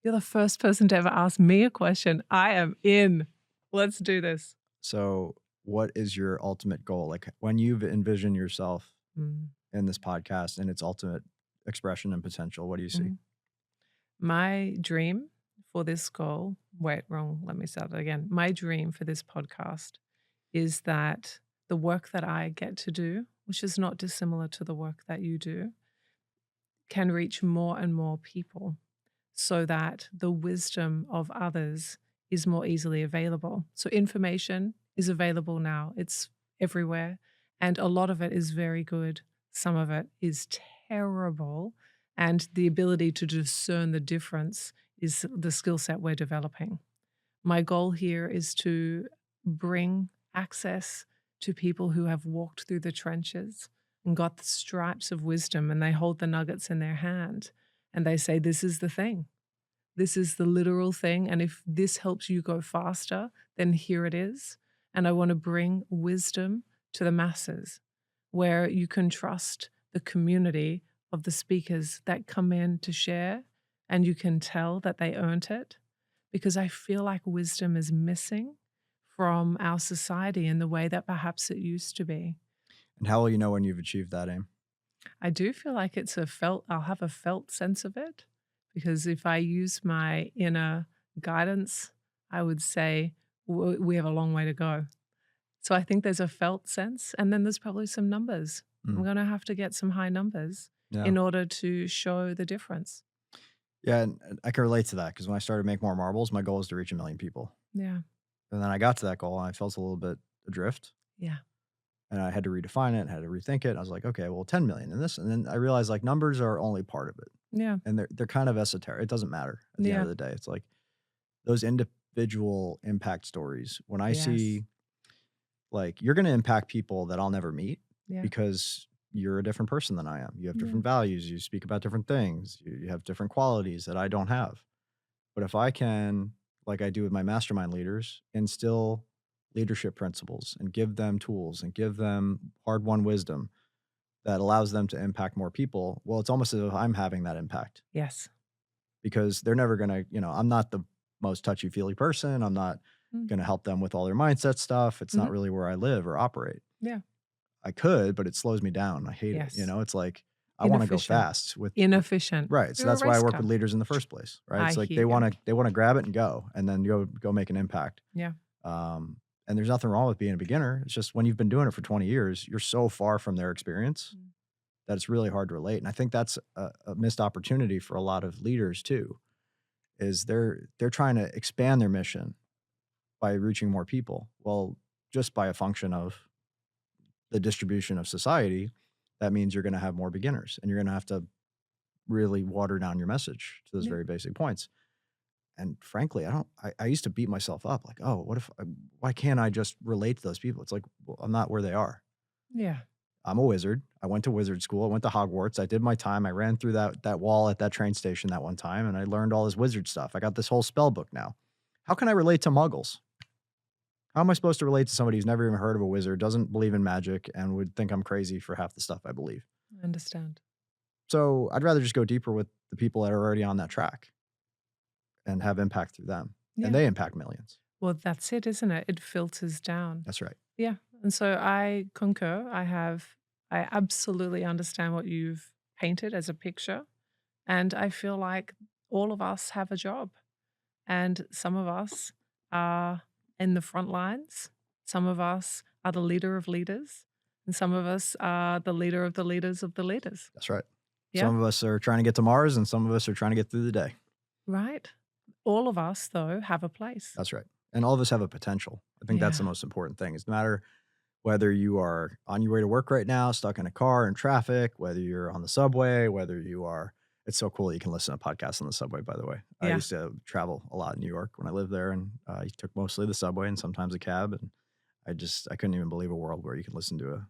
you're the first person to ever ask me a question. I am in. Let's do this. So what is your ultimate goal? Like when you've envisioned yourself Mm. in this podcast and its ultimate expression and potential, what do you see? Mhm. My dream for this goal, wait, wrong, let me start it again. My dream for this podcast is that the work that I get to do, which is not dissimilar to the work that you do, can reach more and more people so that the wisdom of others is more easily available. So information is available now. It's everywhere. And a lot of it is very good. Some of it is terrible. And the ability to discern the difference is the skill set we're developing. My goal here is to bring access to people who have walked through the trenches and got the stripes of wisdom, and they hold the nuggets in their hand and they say, "This is the thing. This is the literal thing. And if this helps you go faster, then here it is." And I want to bring wisdom to the masses where you can trust the community of the speakers that come in to share, and you can tell that they earned it, because I feel like wisdom is missing from our society in the way that perhaps it used to be. And how will you know when you've achieved that aim? I do feel like I'll have a felt sense of it, because if I use my inner guidance, I would say we have a long way to go. So I think there's a felt sense, and then there's probably some numbers. I'm Mm. going to have to get some high numbers Yeah. in order to show the difference. Yeah. And I can relate to that because when I started to make more marbles, my goal was to reach 1 million people. Yeah. And then I got to that goal and I felt a little bit adrift. Yeah. And I had to redefine it, had to rethink it. I was like, okay, well, 10 million and this. And then I realized like numbers are only part of it. Yeah. And they're kind of esoteric. It doesn't matter at the end Yeah. of the day. It's like those individual impact stories. When I Yes. see like you're going to impact people that I'll never meet Yeah. because you're a different person than I am. You have Yeah. different values. You speak about different things. You have different qualities that I don't have. But if I can, like I do with my mastermind leaders, instill leadership principles and give them tools and give them hard-won wisdom that allows them to impact more people, well, it's almost as if I'm having that impact Yes. because they're never gonna, I'm not the most touchy-feely person. I'm not Mm. gonna help them with all their mindset stuff. It's not Mhm. really where I live or operate. Yeah. I could, but it slows me down. I hate it. Yes. It's like I wanna go Inefficient. fast with Inefficient. right. So You're a that's why I race work car. with leaders in the first place, right? I It's like hear they you. wanna grab it and go and then go make an impact. Yeah. And there's nothing wrong with being a beginner. It's just when you've been doing it for 20 years, you're so far from their experience Mm. that it's really hard to relate. And I think that's a missed opportunity for a lot of leaders too, is they're trying to expand their mission by reaching more people. Well, just by a function of the distribution of society, that means you're going to have more beginners and you're going to have to really water down your message to those Yeah. very basic points. And frankly, I used to beat myself up like, oh, why can't I just relate to those people? It's like, well, I'm not where they are. Yeah. I'm a wizard. I went to wizard school. I went to Hogwarts. I did my time. I ran through that wall at that train station that one time, and I learned all this wizard stuff. I got this whole spell book now. How can I relate to muggles? How am I supposed to relate to somebody who's never even heard of a wizard, doesn't believe in magic, and would think I'm crazy for half the stuff I believe? I understand. So I'd rather just go deeper with the people that are already on that track and have impact through them. And Yeah. they impact millions. Well, that's it, isn't it? It filters down. That's right. Yeah. And so I concur. I absolutely understand what you've painted as a picture. And I feel like all of us have a job. And some of us are in the front lines. Some of us are the leader of leaders. And some of us are the leader of the leaders of the leaders. That's right. Yeah. Some of us are trying to get to Mars, and some of us are trying to get through the day. Right. All of us, though, have a place. That's right. And all of us have a potential. I think that's the Yeah. most important thing. Is no matter whether you are on your way to work right now, stuck in a car in traffic, whether you're on the subway, whether you are, it's so cool that you can listen to podcasts on the subway, by the way. I Yeah. used to travel a lot in New York when I lived there, and I took mostly the subway and sometimes a cab. And I couldn't even believe a world where you can listen to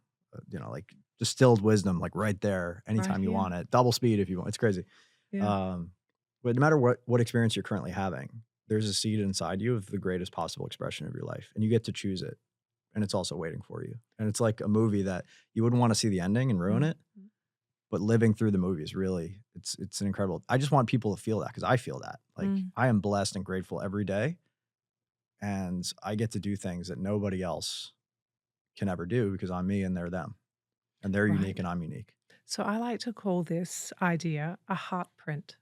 like distilled wisdom, like right there, Right anytime you here. want it, double speed if you want. It's crazy. Yeah. But no matter what experience you're currently having, there's a seed inside you of the greatest possible expression of your life, and you get to choose it. And it's also waiting for you. And it's like a movie that you wouldn't want to see the ending and ruin it, Mhm. but living through the movie is really it's an incredible. I just want people to feel that because I feel that. Like Mm. I am blessed and grateful every day, and I get to do things that nobody else can ever do because I'm me and they're them, and they're Right. unique and I'm unique. So I like to call this idea a heart print.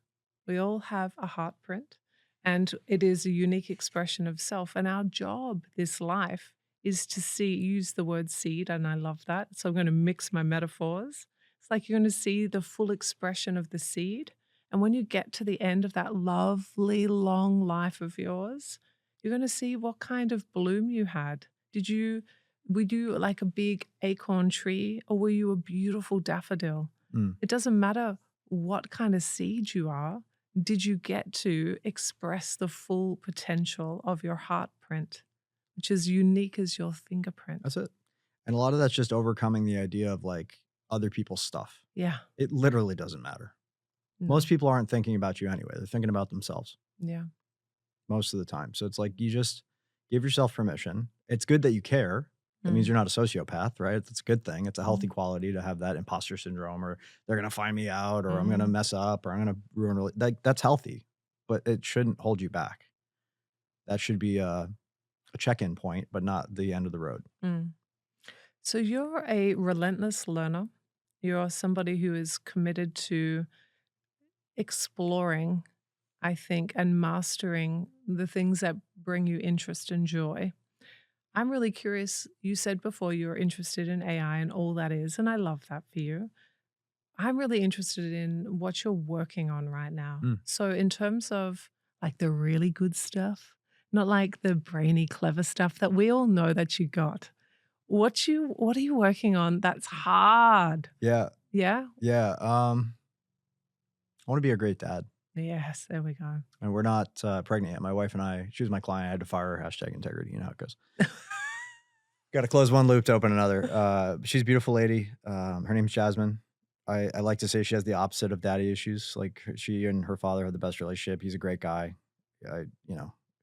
We all have a heart print, and it is a unique expression of self. And our job this life is to use the word seed, and I love that. So I'm going to mix my metaphors. It's like you're going to see the full expression of the seed. And when you get to the end of that lovely long life of yours, you're going to see what kind of bloom you had. Were you like a big acorn tree, or were you a beautiful daffodil? Mm, It doesn't matter what kind of seed you are. Did you get to express the full potential of your heart print, which is unique as your fingerprint? that's it. And a lot of that's just overcoming the idea of like other people's stuff. Yeah. It literally doesn't matter. No. Most people aren't thinking about you anyway. They're thinking about themselves Yeah. most of the time. So it's like you just give yourself permission. It's good that you care. That means Mm. you're not a sociopath, right? It's a good thing. It's a healthy Mm. quality to have that imposter syndrome, or they're gonna find me out, or I'm gonna Mm. mess up, or I'm gonna ruin. Like that's healthy, but it shouldn't hold you back. That should be a check-in point, but not the end of the road. Mm. So you're a relentless learner. You're somebody who is committed to exploring, I think, and mastering the things that bring you interest and joy. I'm really curious. You said before you were interested in AI and all that is, and I love that for you. I'm really interested in what you're working on right now. Mm. So, in terms of like the really good stuff, not like the brainy, clever stuff that we all know that you got. What are you working on that's hard? Yeah, Yeah? yeah. I want to be a great dad, Yes, there we go. and we're not pregnant yet. My wife and I, she was my client. I had to fire her. #integrity. You know how it goes. Got to close one loop to open another. She's a beautiful lady. Her name's Jasmine. I like to say she has the opposite of daddy issues. Like she and her father have the best relationship. He's a great guy.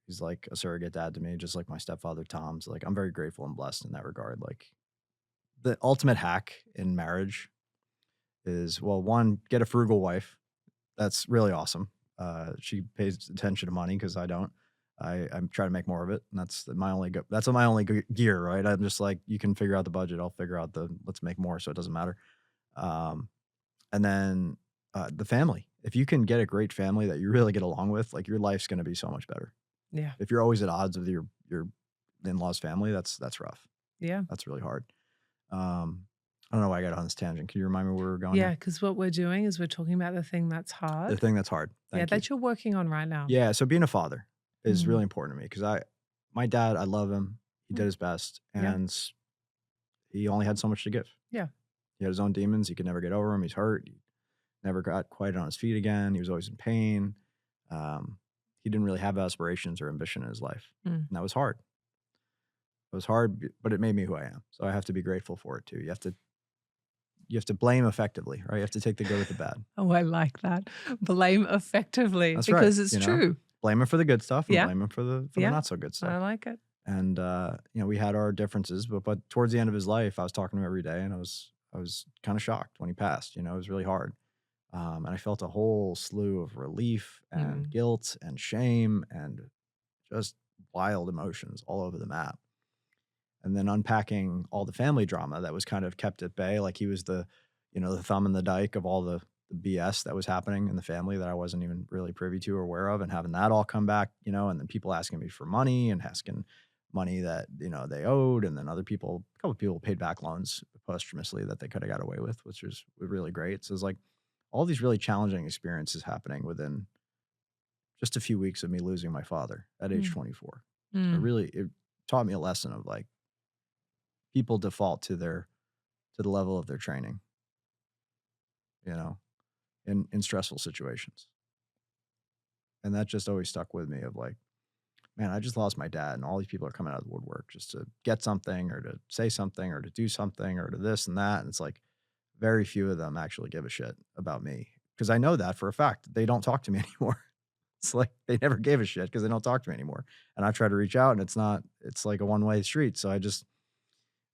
He's like a surrogate dad to me, just like my stepfather Tom's. Like I'm very grateful and blessed in that regard. Like the ultimate hack in marriage is, well, one, get a frugal wife. That's really awesome. She pays attention to money because I don't. I'm trying to make more of it, and that's my only gear, right? I'm just like, you can figure out the budget, I'll figure out let's make more, so it doesn't matter. Um, and then the family. If you can get a great family that you really get along with, like your life's going to be so much better. Yeah. If you're always at odds with your in-laws family, that's rough. Yeah. That's really hard. I don't know why I got on this tangent. Can you remind me where we were going? Yeah. Here? Because what we're doing is we're talking about the thing that's The hard. thing that's hard. Yeah. Thank you. That you're working on right now. Yeah, so being a father is Mm. really important to me because my dad, I love him. He did his best, Yeah. and he only had so much to give. Yeah. He had his own demons. He could never get over them. He's hurt. never got quite on his feet again. He was always in pain. Um, he didn't really have aspirations or ambition in his life. Mm. And that was hard. It was hard, but it made me who I am. So I have to be grateful for it too. You have to blame effectively, right? You have to take the good with the bad. Oh, I like that. Blame effectively That's right. because it's true. Blame him for the good stuff and Yeah. blame him for the Yeah. not so good I stuff. like it. And we had our differences, but towards the end of his life, I was talking to him every day, and I was kind of shocked when he passed. It was really hard. And I felt a whole slew of relief and guilt and shame and just wild emotions all over the map. And then unpacking all the family drama that was kind of kept at bay, like he was the thumb in the dike of all the BS that was happening in the family that I wasn't even really privy to or aware of, and having that all come back, and then people asking me for money and asking money that, they owed, and then a couple of people paid back loans posthumously that they could have got away with, which was really great. So it's like all these really challenging experiences happening within just a few weeks of me losing my father at age 24. It taught me a lesson of like people default to the level of their training, in stressful situations. And that just always stuck with me of like, man, I just lost my dad and all these people are coming out of the woodwork just to get something or to say something or to do something or to this and that. And it's like very few of them actually give a shit about me because I know that for a fact. They don't talk to me anymore. It's like they never gave a shit because they don't talk to me anymore. And I try to reach out and it's like a one-way street. So I just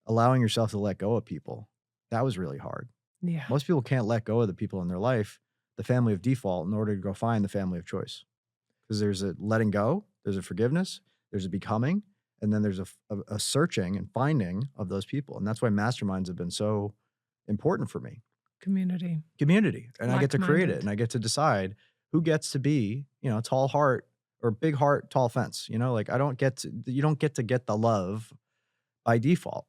allowing yourself to let go of people, that was really hard. Yeah. Most people can't let go of the people in their life, the family of default, in order to go find the family of choice. Because there's a letting go, there's a forgiveness, there's a becoming, and then there's a searching and finding of those people. And that's why masterminds have been so important for me. Community. And I get to create it and I get to decide who gets to be, tall heart or big heart, tall fence. You don't get to get the love by default,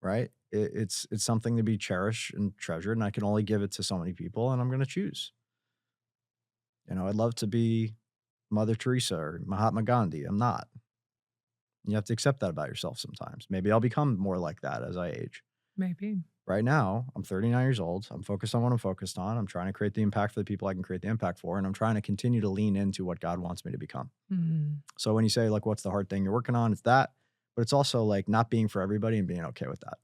right? It's something to be cherished and treasured, and I can only give it to so many people, and I'm going to choose. I'd love to be Mother Teresa or Mahatma Gandhi. I'm not. You have to accept that about yourself sometimes. Maybe I'll become more like that as I age. Maybe. Right now, I'm 39 years old. I'm focused on what I'm focused on. I'm trying to create the impact for the people I can create the impact for, and I'm trying to continue to lean into what God wants me to become. So when you say, like, what's the hard thing you're working on? It's that, but it's also like not being for everybody and being okay with that.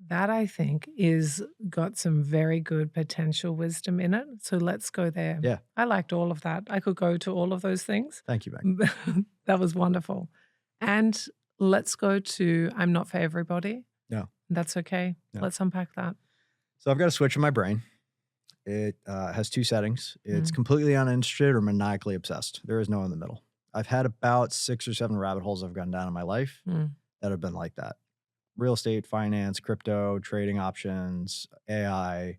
That I think is got some very good potential wisdom in it. So let's go there. Yeah. I liked all of that. I could go to all of those things. Thank you, Meg. That was wonderful. And let's go to I'm not for everybody. Yeah. That's okay. Yeah. Let's unpack that. So I've got a switch in my brain. It has two settings. It's completely uninterested or maniacally obsessed. There is no in the middle. I've had about 6 or 7 rabbit holes I've gone down in my life that have been like that. Real estate, finance, crypto, trading options, AI,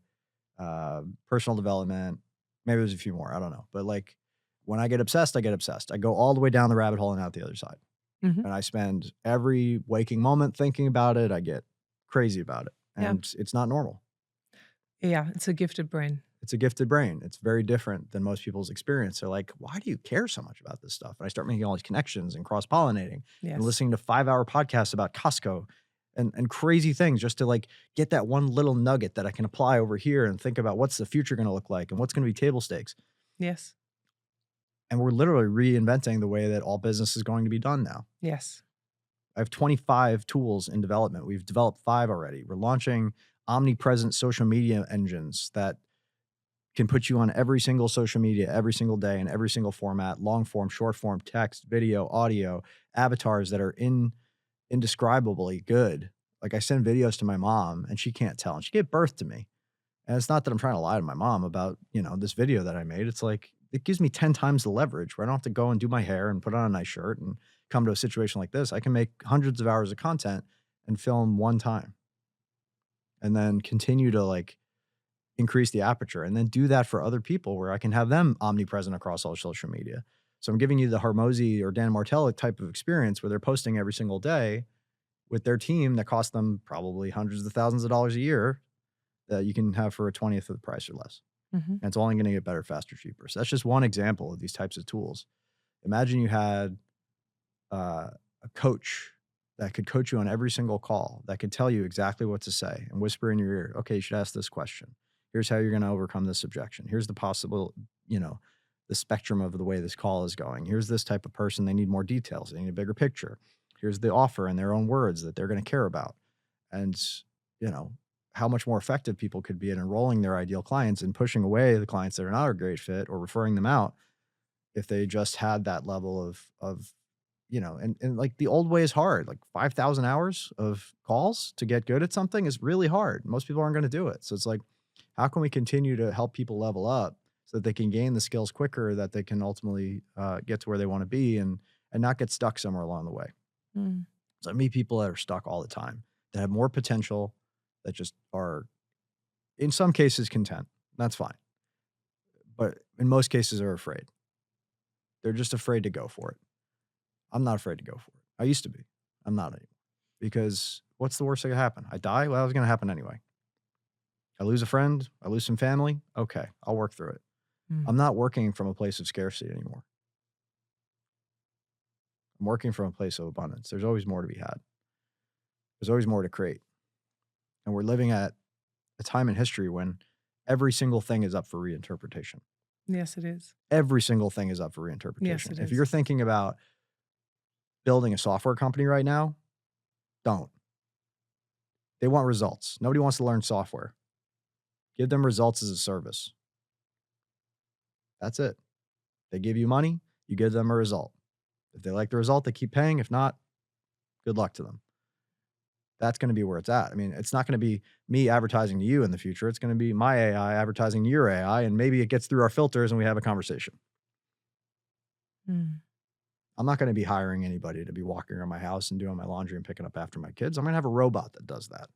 personal development. Maybe there's a few more. I don't know. But like when I get obsessed, I get obsessed. I go all the way down the rabbit hole and out the other side. And I spend every waking moment thinking about it. I get crazy about it. And it's not normal. Yeah, it's a gifted brain. It's a gifted brain. It's very different than most people's experience. They're like, why do you care so much about this stuff? And I start making all these connections and cross-pollinating and listening to 5-hour podcasts about Costco and crazy things just to like get that one little nugget that I can apply over here and think about what's the future going to look like and what's going to be table stakes. Yes. And we're literally reinventing the way that all business is going to be done now. Yes. I have 25 tools in development. We've developed 5 already. We're launching omnipresent social media engines that can put you on every single social media, every single day in every single format, long form, short form, text, video, audio, avatars that are indescribably good. Like I send videos to my mom and she can't tell, and she gave birth to me. And it's not that I'm trying to lie to my mom about, this video that I made. It's like, it gives me 10 times the leverage where I don't have to go and do my hair and put on a nice shirt and come to a situation like this. I can make hundreds of hours of content and film one time and then continue to like increase the aperture and then do that for other people where I can have them omnipresent across all social media. So I'm giving you the Hormozy or Dan Martell type of experience where they're posting every single day with their team that costs them probably hundreds of thousands of dollars a year that you can have for a 20th of the price or less. And it's only going to get better, faster, cheaper. So that's just one example of these types of tools. Imagine you had a coach that could coach you on every single call, that could tell you exactly what to say and whisper in your ear, okay, you should ask this question. Here's how you're going to overcome this objection. Here's the possible, the spectrum of the way this call is going. Here's this type of person. They need more details. They need a bigger picture. Here's the offer in their own words that they're going to care about. And, how much more effective people could be at enrolling their ideal clients and pushing away the clients that are not a great fit or referring them out if they just had that level of and like the old way is hard. Like 5,000 hours of calls to get good at something is really hard. Most people aren't going to do it. So it's like, how can we continue to help people level up so that they can gain the skills quicker, that they can ultimately get to where they want to be and not get stuck somewhere along the way. Mm. So I meet people that are stuck all the time, that have more potential, that just are, in some cases, content. That's fine. But in most cases, are afraid. They're just afraid to go for it. I'm not afraid to go for it. I used to be. I'm not anymore. Because what's the worst that could happen? I die? Well, it was going to happen anyway. I lose a friend. I lose some family. Okay, I'll work through it. Mm. I'm not working from a place of scarcity anymore. I'm working from a place of abundance. There's always more to be had. There's always more to create. And we're living at a time in history when every single thing is up for reinterpretation. Yes, it is. Every single thing is up for reinterpretation. Yes, it if is. you're thinking about building a software company right now, don't. They want results. Nobody wants to learn software. Give them results as a service. That's it. They give you money, you give them a result. If they like the result, they keep paying. If not, good luck to them. That's going to be where it's at. I mean, it's not going to be me advertising to you in the future. It's going to be my AI advertising to your AI, and maybe it gets through our filters and we have a conversation. Mm. I'm not going to be hiring anybody to be walking around my house and doing my laundry and picking up after my kids. I'm going to have a robot that does that.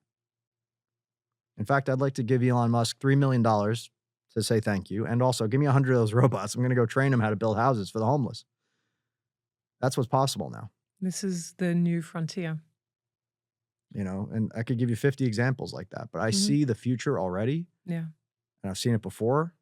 In fact, I'd like to give Elon Musk $3 million to say thank you. And also give me 100 of those robots. I'm going to go train them how to build houses for the homeless. That's what's possible now. This is the new frontier. And I could give you 50 examples like that, but I Mhm. see the future already. Yeah. And I've seen it before,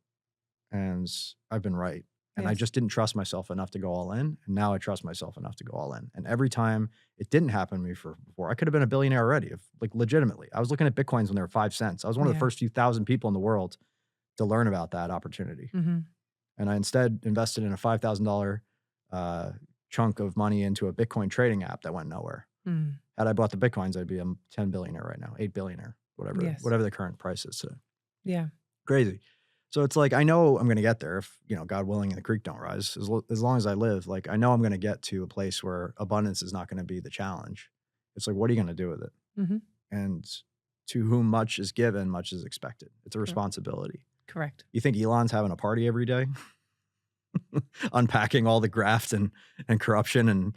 and I've been right. And I Yes. just didn't trust myself enough to go all in. And now I trust myself enough to go all in. And every time it didn't happen to me before, I could have been a billionaire already, legitimately. I was looking at Bitcoins when they were 5 cents. I was one of the Yeah. first few thousand people in the world to learn about that opportunity. Mm-hmm. And I instead invested in a $5,000 chunk of money into a Bitcoin trading app that went nowhere. Mm. Had I bought the Bitcoins, I'd be a 10 billionaire right now, 8 billionaire, Yes. whatever the current price is today. Yeah. Crazy. So it's like, I know I'm going to get there if, God willing, and the creek don't rise. As long as I live, like, I know I'm going to get to a place where abundance is not going to be the challenge. It's like, what are you going to do with it? Mm-hmm. And to whom much is given, much is expected. It's a Correct. responsibility. Correct. You think Elon's having a party every day? Unpacking all the graft and corruption and,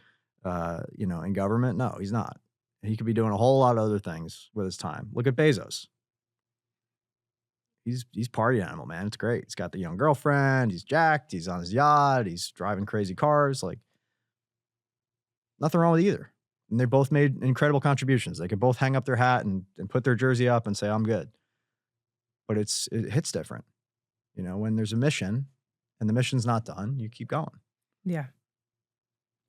in government? No, he's not. He could be doing a whole lot of other things with his time. Look at Bezos. He's party animal, man. It's great. He's got the young girlfriend. He's jacked. He's on his yacht. He's driving crazy cars. Like, nothing wrong with either. And they both made incredible contributions. They could both hang up their hat and put their jersey up and say, I'm good. But it hits different. When there's a mission and the mission's not done, you keep going. Yeah.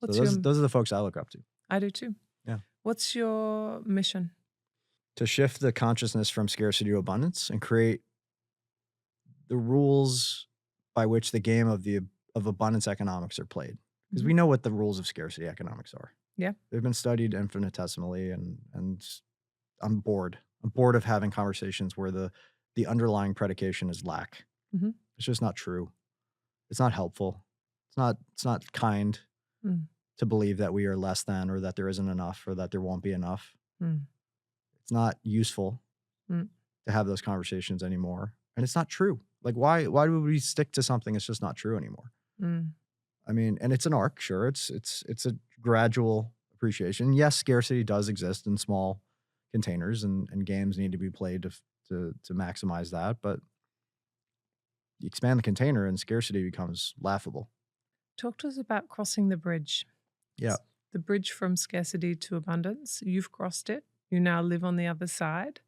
So those are the folks I look up to. I do too. Yeah. What's your mission? To shift the consciousness from scarcity to abundance and create the rules by which the game of abundance economics are played. Because we know what the rules of scarcity economics are. Yeah. They've been studied infinitesimally, and I'm bored. I'm bored of having conversations where the underlying predication is lack. Mm-hmm. It's just not true. It's not helpful. It's not kind to believe that we are less than, or that there isn't enough, or that there won't be enough. It's not useful to have those conversations anymore. And it's not true. Like, why would we stick to something that's just not true anymore? I mean, and it's an arc, sure. It's a gradual appreciation. Yes, scarcity does exist in small containers, and games need to be played to maximize that. But you expand the container and scarcity becomes laughable. Talk to us about crossing the bridge. Yeah. The bridge from scarcity to abundance. You've crossed it. You now live on the other side.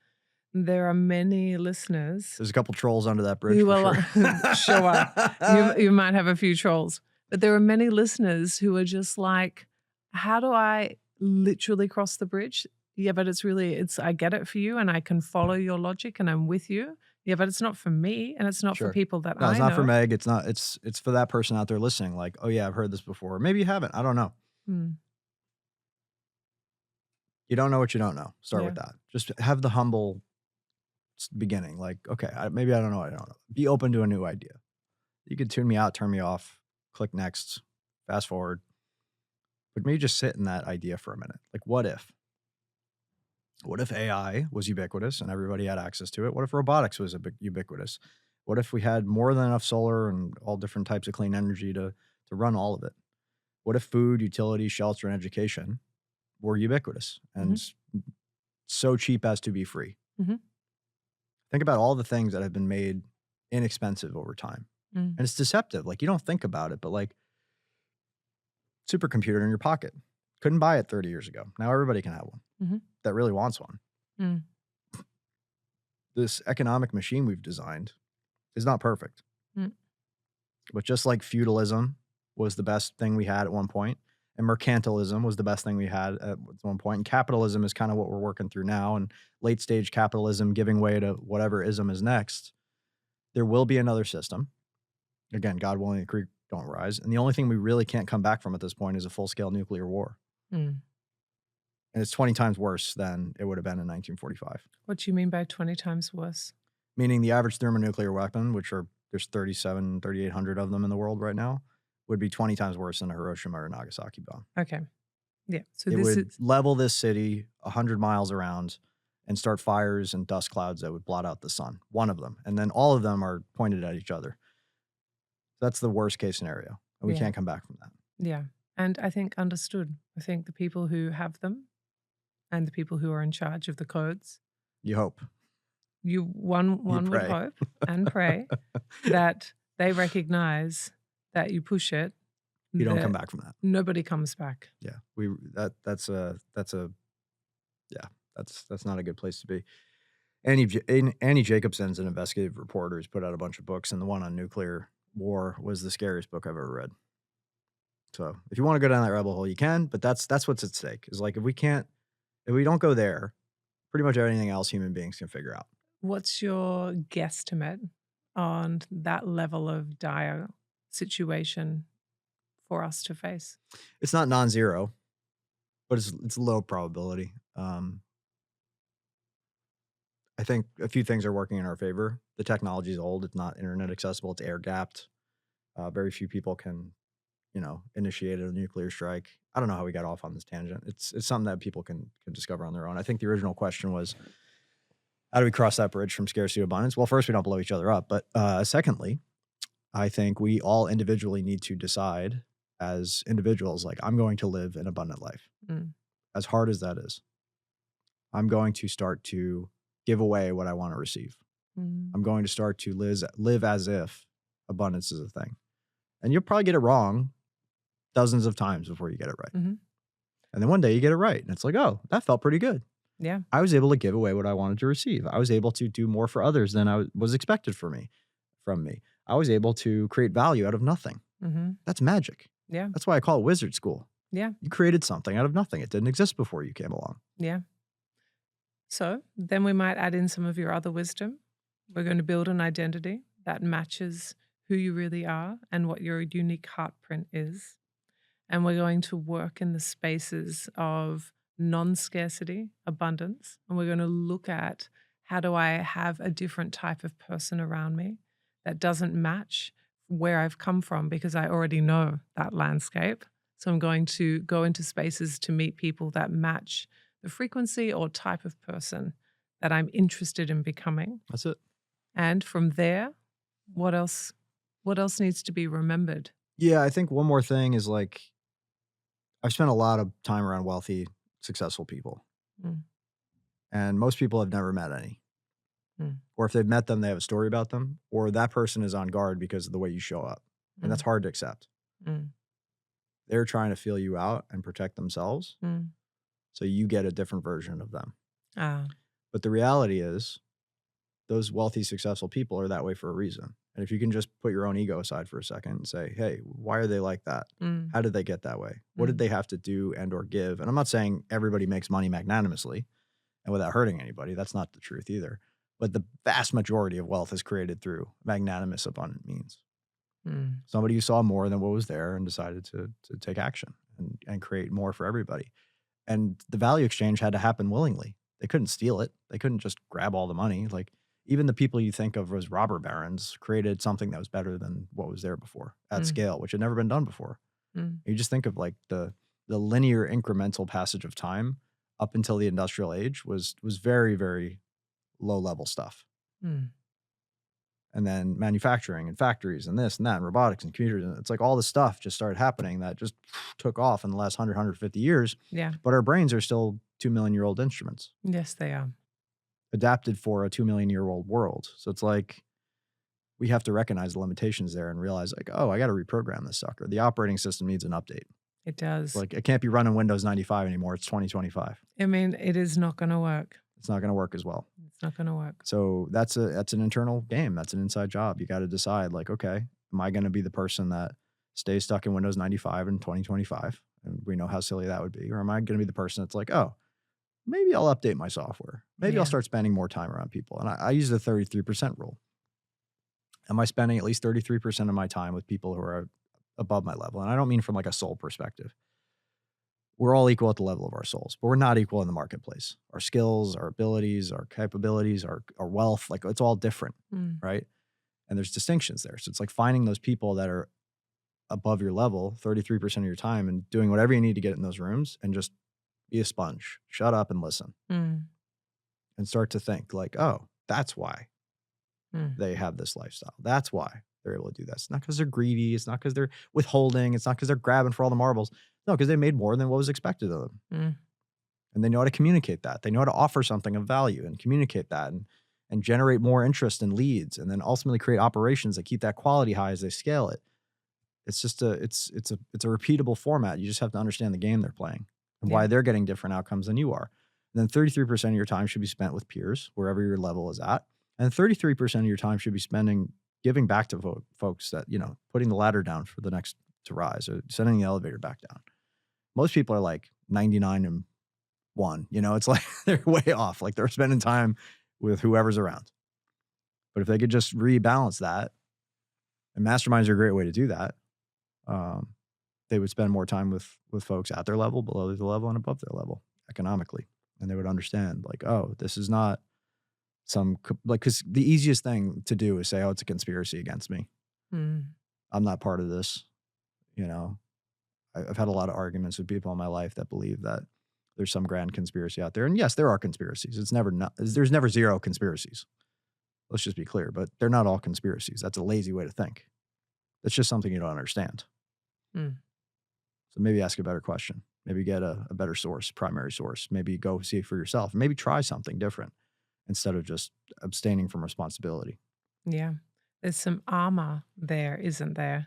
There are many listeners. There's a couple trolls under that bridge. You for will sure. you might have a few trolls, but there are many listeners who are just like, how do I literally cross the bridge? Yeah, but it's I get it for you, and I can follow your logic, and I'm with you. Yeah, but it's not for me, and it's not for Sure. people that No, it's I not for know. Meg. It's not. It's for that person out there listening. Like, oh yeah, I've heard this before. Maybe you haven't. I don't know. Mm, You don't know what you don't know. Start yeah. with that. Just have the humble beginning. Like, okay, maybe I don't know what I don't know. Be open to a new idea. You could tune me out, turn me off, click next, fast forward. But maybe just sit in that idea for a minute. Like, what if? What if AI was ubiquitous and everybody had access to it? What if robotics was ubiquitous? What if we had more than enough solar and all different types of clean energy to run all of it? What if food, utilities, shelter, and education were ubiquitous and Mhm, so cheap as to be free? mhm, Think about all the things that have been made inexpensive over time. mm, And it's deceptive. Like, you don't think about it, but like, supercomputer in your pocket. Couldn't buy it 30 years ago. Now everybody can have one mhm, that really wants one. mm, This economic machine we've designed is not perfect. mm, But just like feudalism was the best thing we had at one point, and mercantilism was the best thing we had at one point, and capitalism is kind of what we're working through now, and late stage capitalism giving way to whatever ism is next, there will be another system. Again, God willing, the creek don't rise. And the only thing we really can't come back from at this point is a full scale nuclear war. mm. And it's 20 times worse than it would have been in 1945. What do you mean by 20 times worse? Meaning the average thermonuclear weapon, which are there's 3,800 of them in the world right now, would be 20 times worse than a Hiroshima or Nagasaki bomb. Okay. Yeah. So It this would is level this city 100 miles around and start fires and dust clouds that would blot out the sun. One of them. And then all of them are pointed at each other. That's the worst case scenario. And we yeah. can't come back from that. Yeah. And I think understood. I think the people who have them and the people who are in charge of the codes, You hope. one You would pray. hope and pray that they recognize that you push it, You don't come that back from that. nobody comes back. Yeah. That's not a good place to be. Annie Jacobson's an investigative reporter who's put out a bunch of books, and the one on nuclear war was the scariest book I've ever read. So if you want to go down that rabbit hole, you can, but that's what's at stake. Is like if we don't go there, pretty much everything else human beings can figure out. What's your guesstimate on that level of dire situation for us to face? It's not non-zero, but it's low probability. I think a few things are working in our favor. The technology is old. It's not internet accessible. It's air gapped. Very few people can, initiate a nuclear strike. I don't know how we got off on this tangent. It's something that people can discover on their own. I think the original question was, how do we cross that bridge from scarcity to abundance? Well, first, we don't blow each other up. But secondly, I think we all individually need to decide as individuals, like, I'm going to live an abundant life, Mm, as hard as that is. I'm going to start to give away what I want to receive. mm, I'm going to start to live as if abundance is a thing. And you'll probably get it wrong dozens of times before you get it right. mhm. And then one day you get it right. And it's like, oh, that felt pretty good. Yeah. I was able to give away what I wanted to receive. I was able to do more for others than was expected from me. I was able to create value out of nothing. Hmm. That's magic. Yeah. That's why I call it wizard school. Yeah. You created something out of nothing. It didn't exist before you came along. Yeah. So then we might add in some of your other wisdom. We're going to build an identity that matches who you really are and what your unique heart print is. And we're going to work in the spaces of non-scarcity, abundance. And we're going to look at, how do I have a different type of person around me that doesn't match where I've come from, because I already know that landscape. So I'm going to go into spaces to meet people that match the frequency or type of person that I'm interested in becoming. That's it. And from there, what else needs to be remembered? Yeah, I think one more thing is, like, I've spent a lot of time around wealthy, successful people. Mm. And most people have never met any. Mm. Or if they've met them, they have a story about them, or that person is on guard because of the way you show up. And that's hard to accept. Mm. They're trying to feel you out and protect themselves. Mm. So you get a different version of them. Ah. But the reality is, those wealthy, successful people are that way for a reason. And if you can just put your own ego aside for a second and say, hey, why are they like that? Mm. How did they get that way? What did they have to do and or give? And I'm not saying everybody makes money magnanimously and without hurting anybody. That's not the truth either. But the vast majority of wealth is created through magnanimous, abundant means. Mm. Somebody who saw more than what was there and decided to take action and create more for everybody. And the value exchange had to happen willingly. They couldn't steal it. They couldn't just grab all the money. Like even the people you think of as robber barons created something that was better than what was there before at Mm. scale, which had never been done before. Mm. You just think of like the linear incremental passage of time up until the industrial age was very, very low level stuff. Mm. And then manufacturing and factories and this and that and robotics and computers. And it's like all this stuff just started happening that just took off in the last 150 years. Yeah. But our brains are still 2 million year old instruments Yes, they are. adapted for a 2 million year old world. So it's like we have to recognize the limitations there and realize like, oh, I got to reprogram this sucker. The operating system needs an update. It does. Like it can't be running Windows 95 anymore. It's 2025. I mean, it is not going to work. It's not going to work as well. It's not going to work. So that's an internal game. That's an inside job. You got to decide like, okay, am I going to be the person that stays stuck in Windows 95 in 2025? And we know how silly that would be. Or am I going to be the person that's like, oh, maybe I'll update my software. Maybe I'll start spending more time around people. And I use the 33% rule. Am I spending at least 33% of my time with people who are above my level? And I don't mean from like a soul perspective. We're all equal at the level of our souls, but we're not equal in the marketplace. Our skills, our abilities, our capabilities, our wealth, like it's all different, right? And there's distinctions there. So it's like finding those people that are above your level, 33% of your time, and doing whatever you need to get in those rooms and just be a sponge. Shut up and listen. And start to think like, oh, that's why they have this lifestyle. That's why they're able to do that. It's not because they're greedy. It's not because they're withholding. It's not because they're grabbing for all the marbles. No, because they made more than what was expected of them. And they know how to communicate that. They know how to offer something of value and communicate that and generate more interest and leads, and then ultimately create operations that keep that quality high as they scale it. It's just it's a repeatable format. You just have to understand the game they're playing and why they're getting different outcomes than you are. And then 33% of your time should be spent with peers, wherever your level is at. And 33% of your time should be giving back to folks that, putting the ladder down for the next to rise or sending the elevator back down. Most people are like 99 and 1, it's like they're way off. Like they're spending time with whoever's around. But if they could just rebalance that, and masterminds are a great way to do that, they would spend more time with folks at their level, below their level, and above their level economically. And they would understand like, oh, this is not because the easiest thing to do is say, oh, it's a conspiracy against me. I'm not part of this. I've had a lot of arguments with people in my life that believe that there's some grand conspiracy out there. And yes, there are conspiracies. There's never zero conspiracies. Let's just be clear, but they're not all conspiracies. That's a lazy way to think. That's just something you don't understand. So maybe ask a better question. Maybe get a better source, primary source. Maybe go see it for yourself. Maybe try something different instead of just abstaining from responsibility. Yeah. There's some armor there, isn't there?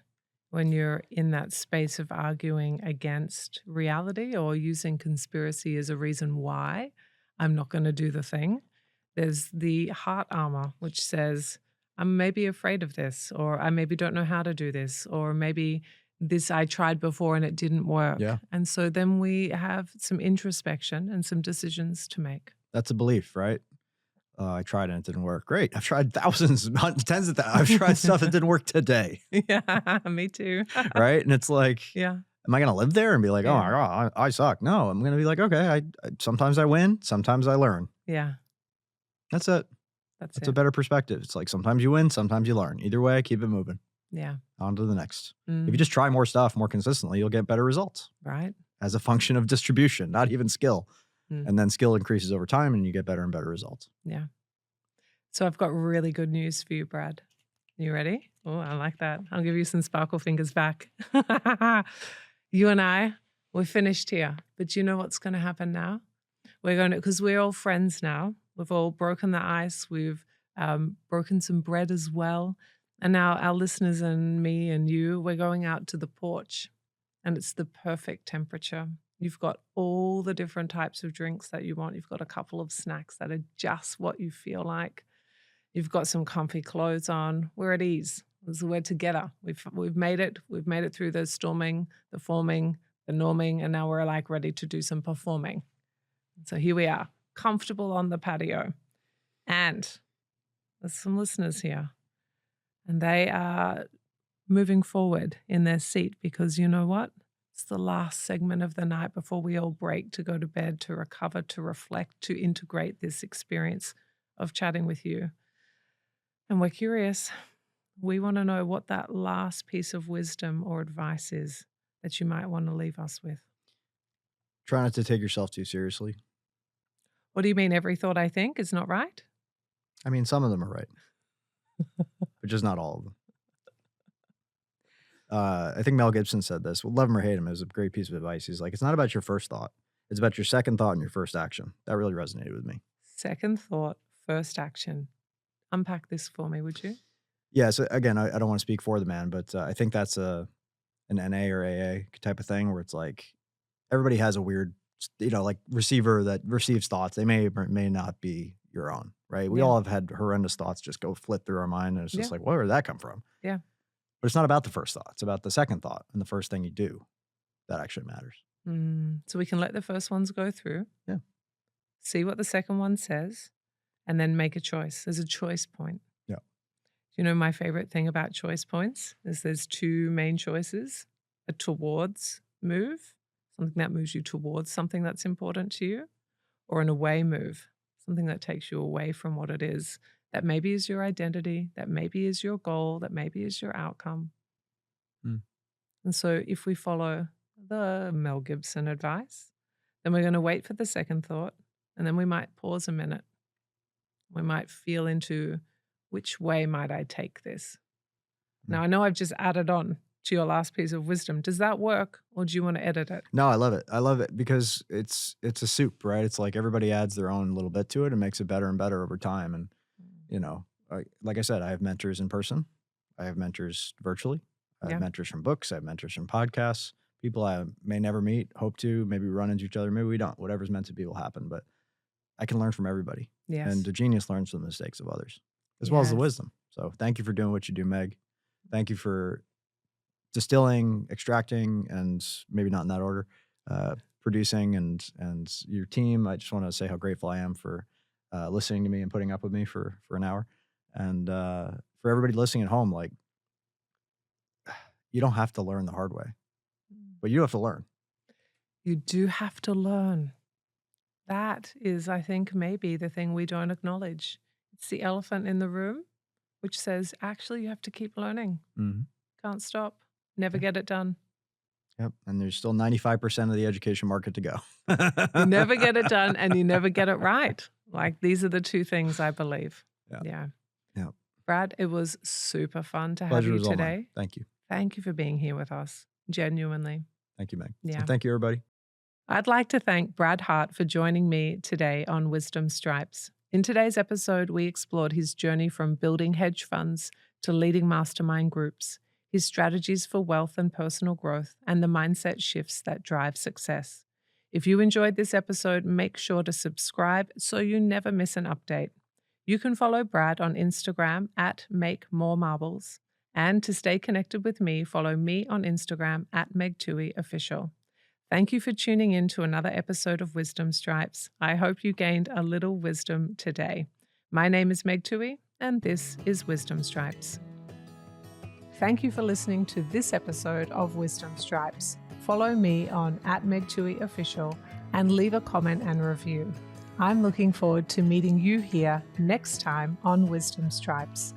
When you're in that space of arguing against reality or using conspiracy as a reason why I'm not going to do the thing. There's the heart armor, which says, I'm maybe afraid of this, or I maybe don't know how to do this, or maybe this I tried before and it didn't work. Yeah. And so then we have some introspection and some decisions to make. That's a belief, right? I tried and it didn't work. Great. I've tried thousands, tens of thousands. I've tried stuff that didn't work today. Yeah, me too. Right? And it's like, yeah. Am I going to live there and be like, oh my God, I suck? No, I'm going to be like, okay, sometimes I win, sometimes I learn. Yeah. That's it. That's a better perspective. It's like sometimes you win, sometimes you learn. Either way, keep it moving. Yeah. On to the next. If you just try more stuff more consistently, you'll get better results. Right. As a function of distribution, not even skill. And then skill increases over time and you get better and better results. Yeah. So I've got really good news for you, Brad. You ready? Oh, I like that. I'll give you some sparkle fingers back. You and I, we're finished here. But you know what's going to happen now? Because we're all friends now. We've all broken the ice. We've broken some bread as well. And now our listeners and me and you, we're going out to the porch. And it's the perfect temperature. You've got all the different types of drinks that you want. You've got a couple of snacks that are just what you feel like. You've got some comfy clothes on. We're at ease. We're together. We've made it. We've made it through the storming, the forming, the norming, and now we're like ready to do some performing. So here we are, comfortable on the patio. And There's some listeners here, and they are moving forward in their seat because you know what? It's the last segment of the night before we all break to go to bed, to recover, to reflect, to integrate this experience of chatting with you. And we're curious. We want to know what that last piece of wisdom or advice is that you might want to leave us with. Try not to take yourself too seriously. What do you mean every thought I think is not right? I mean, some of them are right, but just not all of them. I think Mel Gibson said this. Well, love him or hate him, it was a great piece of advice. He's like, it's not about your first thought. It's about your second thought and your first action. That really resonated with me. Second thought, first action. Unpack this for me, would you? Yeah. So again, I don't want to speak for the man, but I think that's an NA or AA type of thing where it's like everybody has a weird, like receiver that receives thoughts. They may or may not be your own, right? We Yeah. all have had horrendous thoughts just go flit through our mind. And it's just Yeah. like, where did that come from? Yeah. But it's not about the first thought. It's about the second thought and the first thing you do that actually matters. So we can let the first ones go through. Yeah. See what the second one says, and then make a choice. There's a choice point. Yeah. You know, my favorite thing about choice points is there's two main choices: a towards move, something that moves you towards something that's important to you, or an away move, something that takes you away from what it is that maybe is your identity, that maybe is your goal, that maybe is your outcome. And so if we follow the Mel Gibson advice, then we're going to wait for the second thought, and then we might pause a minute. We might feel into which way might I take this. Now, I know I've just added on to your last piece of wisdom. Does that work, or do you want to edit it? No, I love it. I love it because it's a soup, right? It's like everybody adds their own little bit to it and makes it better and better over time. And, like I said, I have mentors in person. I have mentors virtually. I have mentors from books. I have mentors from podcasts. People I may never meet, hope to, maybe run into each other. Maybe we don't. Whatever's meant to be will happen. But I can learn from everybody. Yes. And the genius learns from the mistakes of others, as well as the Yes. wisdom. So thank you for doing what you do, Meg. Thank you for distilling, extracting, and maybe not in that order, producing and your team. I just want to say how grateful I am for listening to me and putting up with me for an hour. And for everybody listening at home, like, you don't have to learn the hard way, but you have to learn. You do have to learn. That is, I think, maybe the thing we don't acknowledge. It's the elephant in the room, which says, actually, you have to keep learning. Can't stop. Never get it done. Yep. And there's still 95% of the education market to go. You never get it done, and you never get it right. Like, these are the two things I believe. Yeah. Brad, it was super fun to have Pleasure you was all mine. today. Thank you. Thank you for being here with us. Genuinely. Thank you, Meg. Yeah. And thank you, everybody. I'd like to thank Brad Hart for joining me today on Wisdom Stripes. In today's episode, we explored his journey from building hedge funds to leading mastermind groups, his strategies for wealth and personal growth, and the mindset shifts that drive success. If you enjoyed this episode, make sure to subscribe so you never miss an update. You can follow Brad on Instagram at MakeMoreMarbles. And to stay connected with me, follow me on Instagram at MegTuoheyOfficial. Thank you for tuning in to another episode of Wisdom Stripes. I hope you gained a little wisdom today. My name is Meg Tuohey, and this is Wisdom Stripes. Thank you for listening to this episode of Wisdom Stripes. Follow me on at MegTuoheyOfficial and leave a comment and review. I'm looking forward to meeting you here next time on Wisdom Stripes.